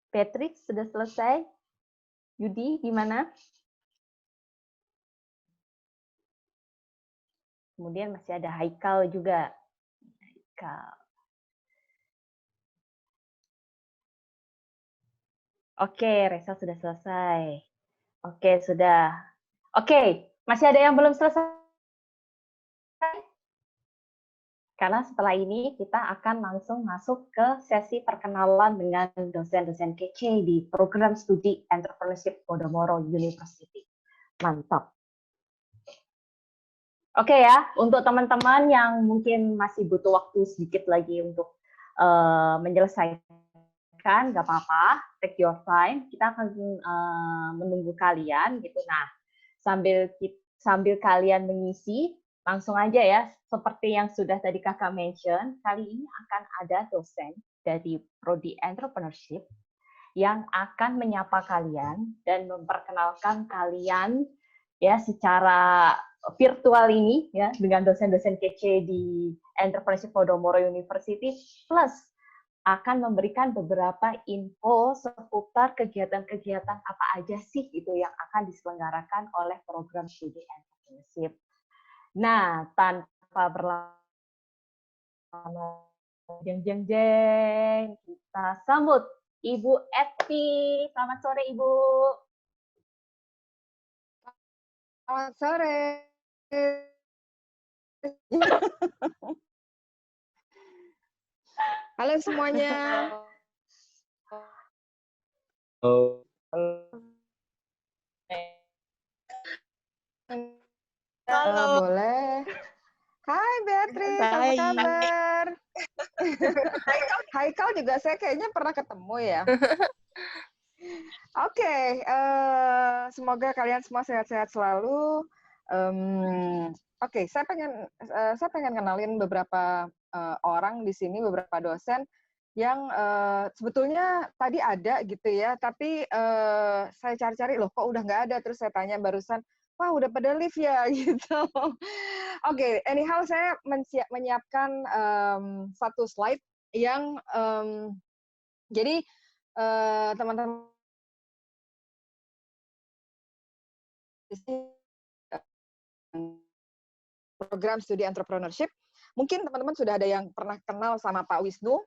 Patrick sudah selesai. Yudi, gimana? Kemudian masih ada Haikal juga. Haikal. Oke, Resa sudah selesai. Oke, sudah. Oke, masih ada yang belum selesai? Karena setelah ini kita akan langsung masuk ke sesi perkenalan dengan dosen-dosen kece di program studi Entrepreneurship Podomoro University. Mantap. Oke ya, untuk teman-teman yang mungkin masih butuh waktu sedikit lagi untuk menyelesaikan, nggak apa-apa, take your time. Kita akan menunggu kalian gitu. Nah, sambil kalian mengisi, langsung aja ya, seperti yang sudah tadi kakak mention, kali ini akan ada dosen dari Prodi Entrepreneurship yang akan menyapa kalian dan memperkenalkan kalian ya secara virtual ini ya dengan dosen-dosen kece di Entrepreneurship Podomoro University, plus akan memberikan beberapa info seputar kegiatan-kegiatan apa aja sih itu yang akan diselenggarakan oleh program studi entrepreneurship. Nah, tanpa berlama-lama, jeng, kita sambut Ibu Eti. Selamat sore, Ibu. Selamat sore. Halo semuanya. Halo. Boleh. Hai Beatrice, apa kabar? Haikal juga saya kayaknya pernah ketemu ya. Oke, semoga kalian semua sehat-sehat selalu. Oke, saya pengen kenalin beberapa orang di sini, beberapa dosen yang sebetulnya tadi ada gitu ya, tapi saya cari-cari loh kok udah nggak ada, terus saya tanya barusan, wah udah pada live ya gitu. Oke, anyhow saya menyiapkan satu slide yang jadi teman-teman program studi entrepreneurship. Mungkin teman-teman sudah ada yang pernah kenal sama Pak Wisnu.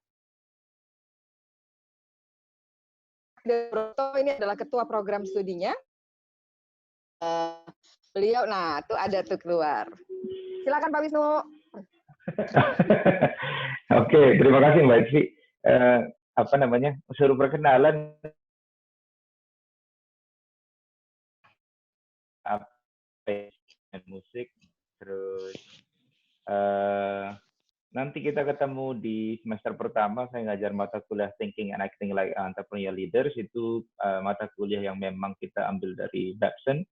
Ini adalah ketua program studinya. Beliau, nah tuh ada tuh keluar. Silakan Pak Wisnu. Oke, terima kasih Mbak Ivy. Apa namanya? Suruh perkenalan musik, terus nanti kita ketemu di semester pertama. Saya ngajar mata kuliah Thinking and Acting Like Entrepreneurial Leaders. Itu mata kuliah yang memang kita ambil dari Babson.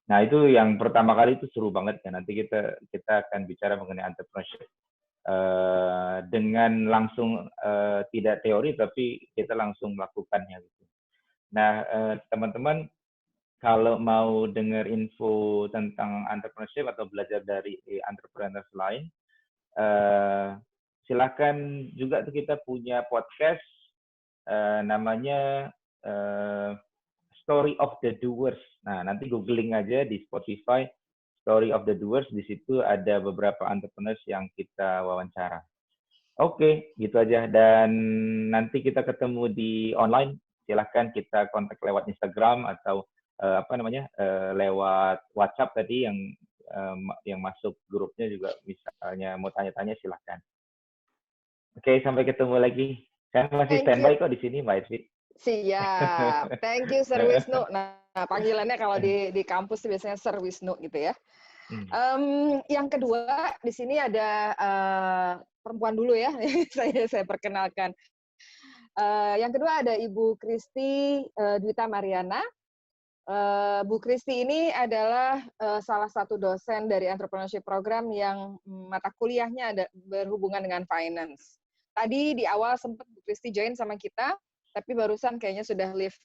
Nah itu yang pertama kali itu seru banget ya. Nanti kita akan bicara mengenai entrepreneurship dengan langsung tidak teori tapi kita langsung melakukannya gitu. Nah teman-teman kalau mau dengar info tentang entrepreneurship atau belajar dari entrepreneurs lain, silakan juga tuh kita punya podcast namanya Story of the Doers. Nah, nanti googling aja di Spotify story of the doers, di situ ada beberapa entrepreneurs yang kita wawancara. Oke, gitu aja. Dan nanti kita ketemu di online. Silahkan kita kontak lewat Instagram atau lewat WhatsApp tadi yang masuk grupnya juga, misalnya mau tanya-tanya silahkan. Oke, sampai ketemu lagi. Saya masih standby kok di sini, Mbak Edvi. Siap. Thank you, Sir Wisnu. Nah, panggilannya kalau di kampus biasanya Sir Wisnu gitu ya. Yang kedua di sini ada perempuan dulu ya, saya perkenalkan. Yang kedua ada Ibu Kristi Dwita Mariana. Bu Kristi ini adalah salah satu dosen dari entrepreneurship program yang mata kuliahnya ada berhubungan dengan finance. Tadi di awal sempat Bu Kristi join sama kita, tapi barusan kayaknya sudah leave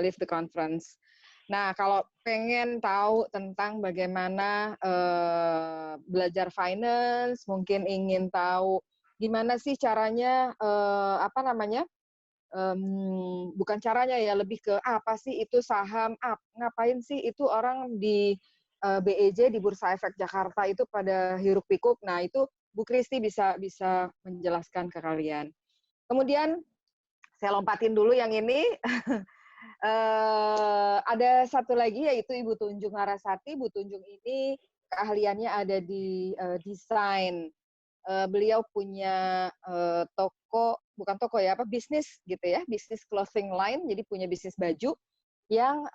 leave the conference. Nah, kalau pengen tahu tentang bagaimana belajar finance, mungkin ingin tahu gimana sih caranya bukan caranya ya, lebih ke apa sih itu saham, ngapain sih itu orang di BEJ di Bursa Efek Jakarta itu pada hiruk pikuk. Nah, itu Bu Kristi bisa menjelaskan ke kalian. Kemudian saya lompatin dulu yang ini. Ada satu lagi yaitu Ibu Tunjung Narasati. Bu Tunjung ini keahliannya ada di desain. Beliau punya bukan toko ya, bisnis gitu ya, bisnis clothing line, jadi punya bisnis baju yang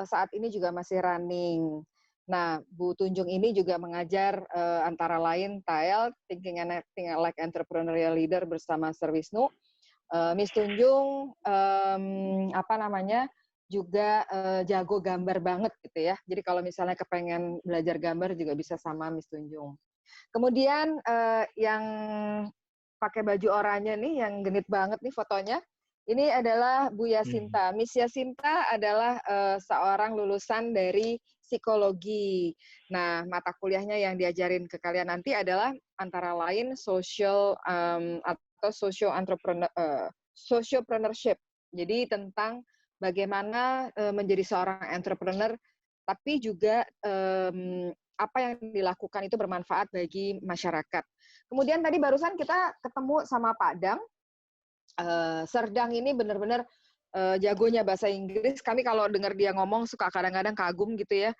saat ini juga masih running. Nah, Bu Tunjung ini juga mengajar antara lain TAEL, Thinking and Acting Like Entrepreneurial Leader bersama Sir Wisnu. Miss Tunjung juga jago gambar banget gitu ya. Jadi kalau misalnya kepengen belajar gambar juga bisa sama Miss Tunjung. Kemudian yang pakai baju oranye nih, yang genit banget nih fotonya. Ini adalah Bu Yasinta. Miss Yasinta adalah seorang lulusan dari psikologi. Nah, mata kuliahnya yang diajarin ke kalian nanti adalah antara lain social atau sociopreneurship. Jadi tentang bagaimana menjadi seorang entrepreneur, tapi juga apa yang dilakukan itu bermanfaat bagi masyarakat. Kemudian tadi barusan kita ketemu sama Pak Dang. Serdang ini benar-benar jagonya bahasa Inggris. Kami kalau dengar dia ngomong suka kadang-kadang kagum gitu ya.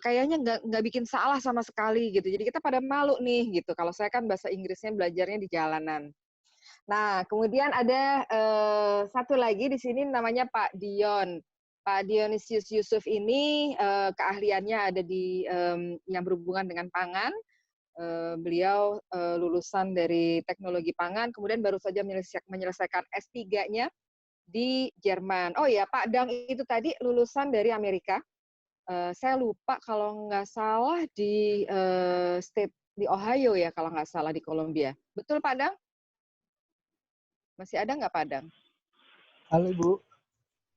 Kayaknya nggak bikin salah sama sekali gitu. Jadi kita pada malu nih gitu. Kalau saya kan bahasa Inggrisnya belajarnya di jalanan. Nah, kemudian ada satu lagi di sini namanya Pak Dion. Pak Dionysius Yusuf ini keahliannya ada di yang berhubungan dengan pangan. Beliau lulusan dari teknologi pangan, kemudian baru saja menyelesaikan S3-nya di Jerman. Oh ya, Pak Dang itu tadi lulusan dari Amerika. Saya lupa kalau nggak salah di state di Ohio ya, kalau nggak salah di Columbia. Betul Pak Dang? Masih ada nggak Pak Dang? Halo Bu.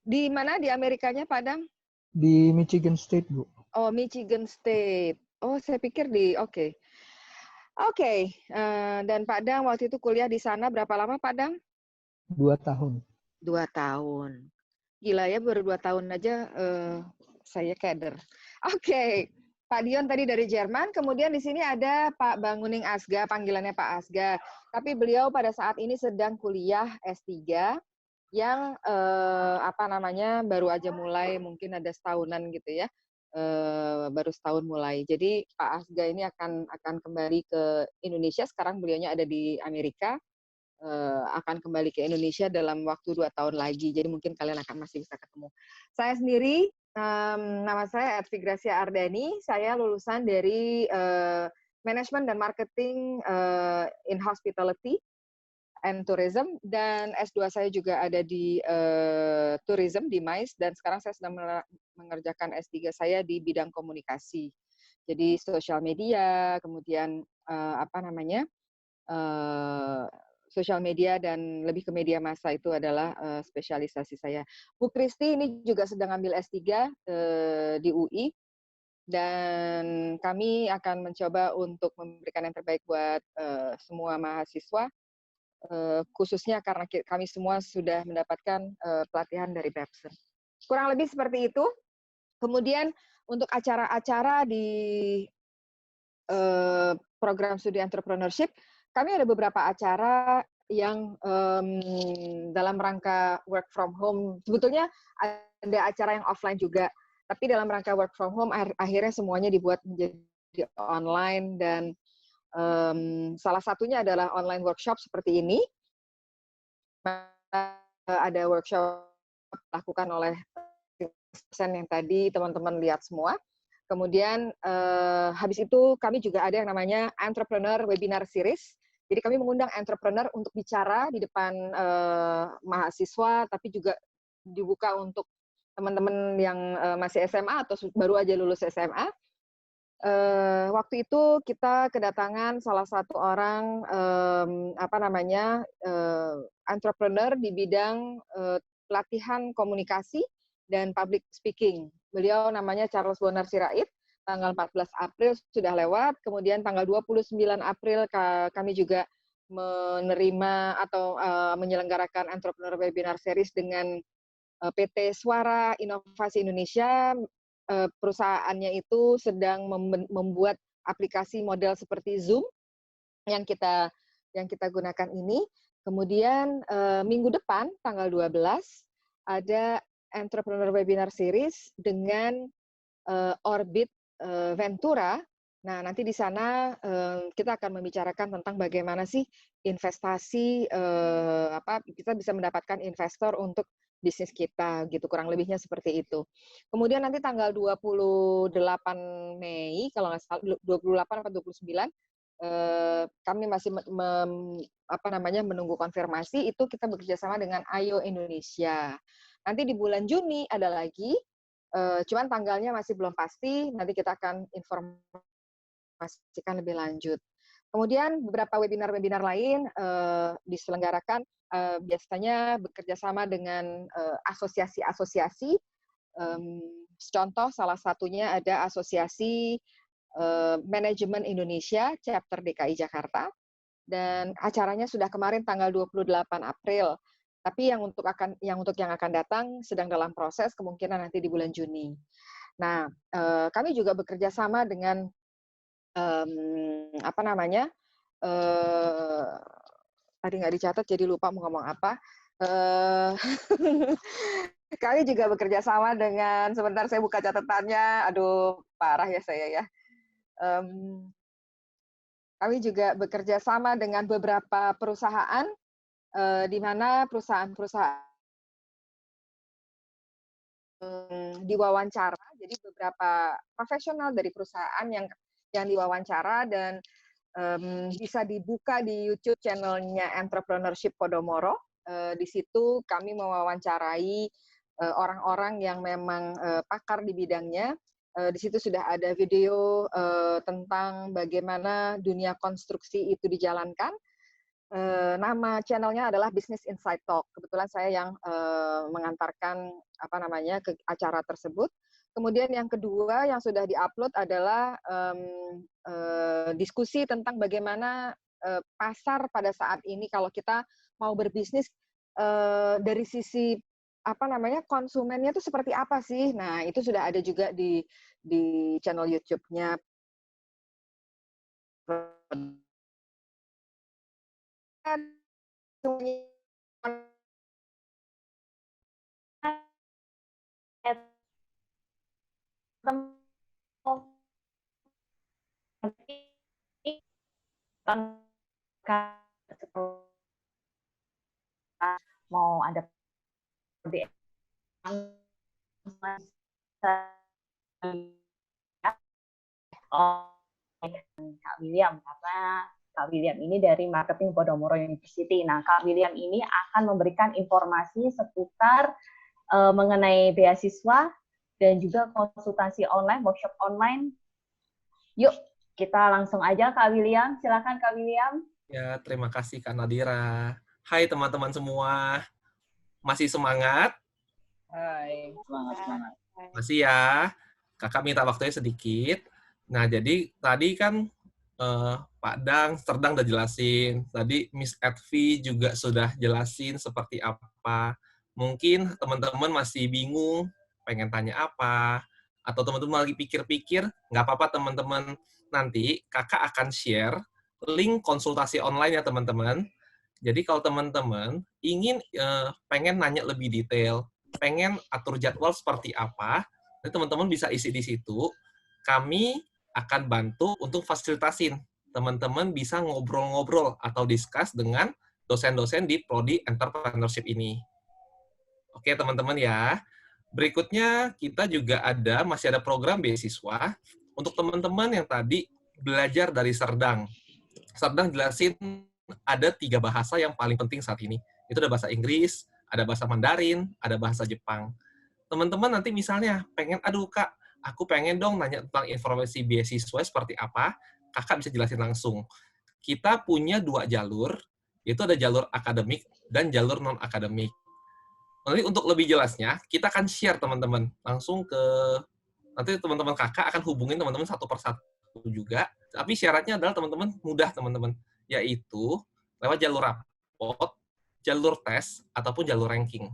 Di mana di Amerikanya Pak Dang? Di Michigan State Bu. Oh, Michigan State. Oh, saya pikir Oke. Dan Pak Dang waktu itu kuliah di sana berapa lama Pak Dang? 2 tahun. 2 tahun. Gila ya, baru 2 tahun aja saya keder. Oke. Pak Dion tadi dari Jerman, kemudian di sini ada Pak Banguning Asga, panggilannya Pak Asga. Tapi beliau pada saat ini sedang kuliah S3 yang baru aja mulai, mungkin ada setahunan gitu ya. Baru setahun mulai. Jadi Pak Asga ini akan kembali ke Indonesia. Sekarang beliaunya ada di Amerika. Akan kembali ke Indonesia dalam waktu 2 tahun lagi. Jadi mungkin kalian akan masih bisa ketemu. Saya sendiri, nama saya Edvi Gracia Ardani. Saya lulusan dari Management dan Marketing in Hospitality and Tourism, dan S2 saya juga ada di Tourism di MICE, dan sekarang saya sedang mengerjakan S3 saya di bidang komunikasi. Jadi sosial media, kemudian sosial media dan lebih ke media massa itu adalah spesialisasi saya. Bu Kristi ini juga sedang ambil S3 di UI, dan kami akan mencoba untuk memberikan yang terbaik buat semua mahasiswa, khususnya karena kami semua sudah mendapatkan pelatihan dari Babson. Kurang lebih seperti itu. Kemudian untuk acara-acara di program studi entrepreneurship, kami ada beberapa acara yang dalam rangka work from home. Sebetulnya ada acara yang offline juga, tapi dalam rangka work from home akhirnya semuanya dibuat menjadi online, dan salah satunya adalah online workshop seperti ini. Ada workshop dilakukan oleh dosen yang tadi teman-teman lihat semua. Kemudian habis itu kami juga ada yang namanya Entrepreneur Webinar Series. Jadi kami mengundang entrepreneur untuk bicara di depan mahasiswa, tapi juga dibuka untuk teman-teman yang masih SMA atau baru aja lulus SMA. Waktu itu kita kedatangan salah satu orang entrepreneur di bidang pelatihan komunikasi dan public speaking. Beliau namanya Charles Bonar Sirait. Tanggal 14 April sudah lewat, kemudian tanggal 29 April kami juga menerima atau menyelenggarakan Entrepreneur Webinar Series dengan PT Suara Inovasi Indonesia. Perusahaannya itu sedang membuat aplikasi model seperti Zoom yang kita gunakan ini. Kemudian minggu depan tanggal 12 ada Entrepreneur Webinar Series dengan Orbit Ventura. Nah, nanti di sana kita akan membicarakan tentang bagaimana sih investasi, kita bisa mendapatkan investor untuk bisnis kita, gitu, kurang lebihnya seperti itu. Kemudian nanti tanggal 28 Mei, kalau nggak salah, 28 atau 29, kami masih menunggu konfirmasi, itu kita bekerjasama dengan Ayo Indonesia. Nanti di bulan Juni ada lagi, cuman tanggalnya masih belum pasti, nanti kita akan informasikan lebih lanjut. Kemudian beberapa webinar-webinar lain diselenggarakan biasanya bekerja sama dengan asosiasi-asosiasi. Contoh salah satunya ada Asosiasi Manajemen Indonesia Chapter DKI Jakarta, dan acaranya sudah kemarin tanggal 28 April. Tapi yang yang akan datang sedang dalam proses, kemungkinan nanti di bulan Juni. Nah, kami juga bekerja sama dengan tadi nggak dicatat jadi lupa mau ngomong apa. Kami juga bekerja sama dengan, sebentar saya buka catatannya, aduh parah ya saya ya. Kami juga bekerja sama dengan beberapa perusahaan, di mana perusahaan-perusahaan diwawancara, jadi beberapa profesional dari perusahaan yang diwawancara, dan bisa dibuka di YouTube channel-nya Entrepreneurship Podomoro. Di situ kami mewawancarai orang-orang yang memang pakar di bidangnya. Di situ sudah ada video tentang bagaimana dunia konstruksi itu dijalankan. Nama channelnya adalah Business Inside Talk. Kebetulan saya yang mengantarkan ke acara tersebut. Kemudian yang kedua yang sudah diupload adalah diskusi tentang bagaimana pasar pada saat ini kalau kita mau berbisnis dari sisi konsumennya itu seperti apa sih. Nah, itu sudah ada juga di channel YouTube-nya. Mau ada Kak William, karena Kak William ini dari Marketing Podomoro University. Nah, Kak William ini akan memberikan informasi seputar mengenai beasiswa dan juga konsultasi online, workshop online. Yuk, kita langsung aja Kak William. Silakan Kak William. Ya, terima kasih Kak Nadira. Hai teman-teman semua. Masih semangat? Hai. Semangat. Masih ya. Kakak minta waktunya sedikit. Nah, jadi tadi kan Pak Dang, Serdang udah jelasin. Tadi Miss Edvi juga sudah jelasin seperti apa. Mungkin teman-teman masih bingung, pengen tanya apa. atau teman-teman lagi pikir-pikir, nggak apa-apa teman-teman, nanti kakak akan share link konsultasi online ya teman-teman. Jadi kalau teman-teman ingin pengen nanya lebih detail, pengen atur jadwal seperti apa, nanti teman-teman bisa isi di situ. Kami akan bantu untuk fasilitasin. Teman-teman bisa ngobrol-ngobrol atau discuss dengan dosen-dosen di Prodi Entrepreneurship ini. Oke teman-teman ya. Berikutnya kita juga masih ada program beasiswa untuk teman-teman yang tadi belajar dari Serdang. Serdang jelasin ada 3 bahasa yang paling penting saat ini. Itu ada bahasa Inggris, ada bahasa Mandarin, ada bahasa Jepang. Teman-teman nanti misalnya pengen, aduh Kak, aku pengen dong nanya tentang informasi beasiswa seperti apa, kakak bisa jelasin langsung. Kita punya 2 jalur, yaitu ada jalur akademik dan jalur non-akademik. Nanti untuk lebih jelasnya, kita akan share teman-teman langsung nanti teman-teman kakak akan hubungin teman-teman satu persatu juga, tapi syaratnya adalah teman-teman mudah teman-teman, yaitu lewat jalur rapot, jalur tes, ataupun jalur ranking.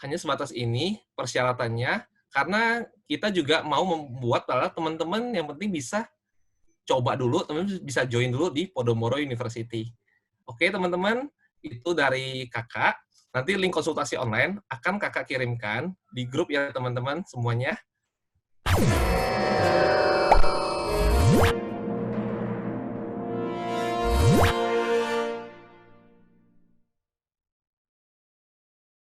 Hanya sebatas ini persyaratannya, karena kita juga mau membuat teman-teman yang penting bisa coba dulu, teman-teman bisa join dulu di Podomoro University. Oke teman-teman, itu dari kakak. Nanti link konsultasi online akan kakak kirimkan di grup ya teman-teman semuanya.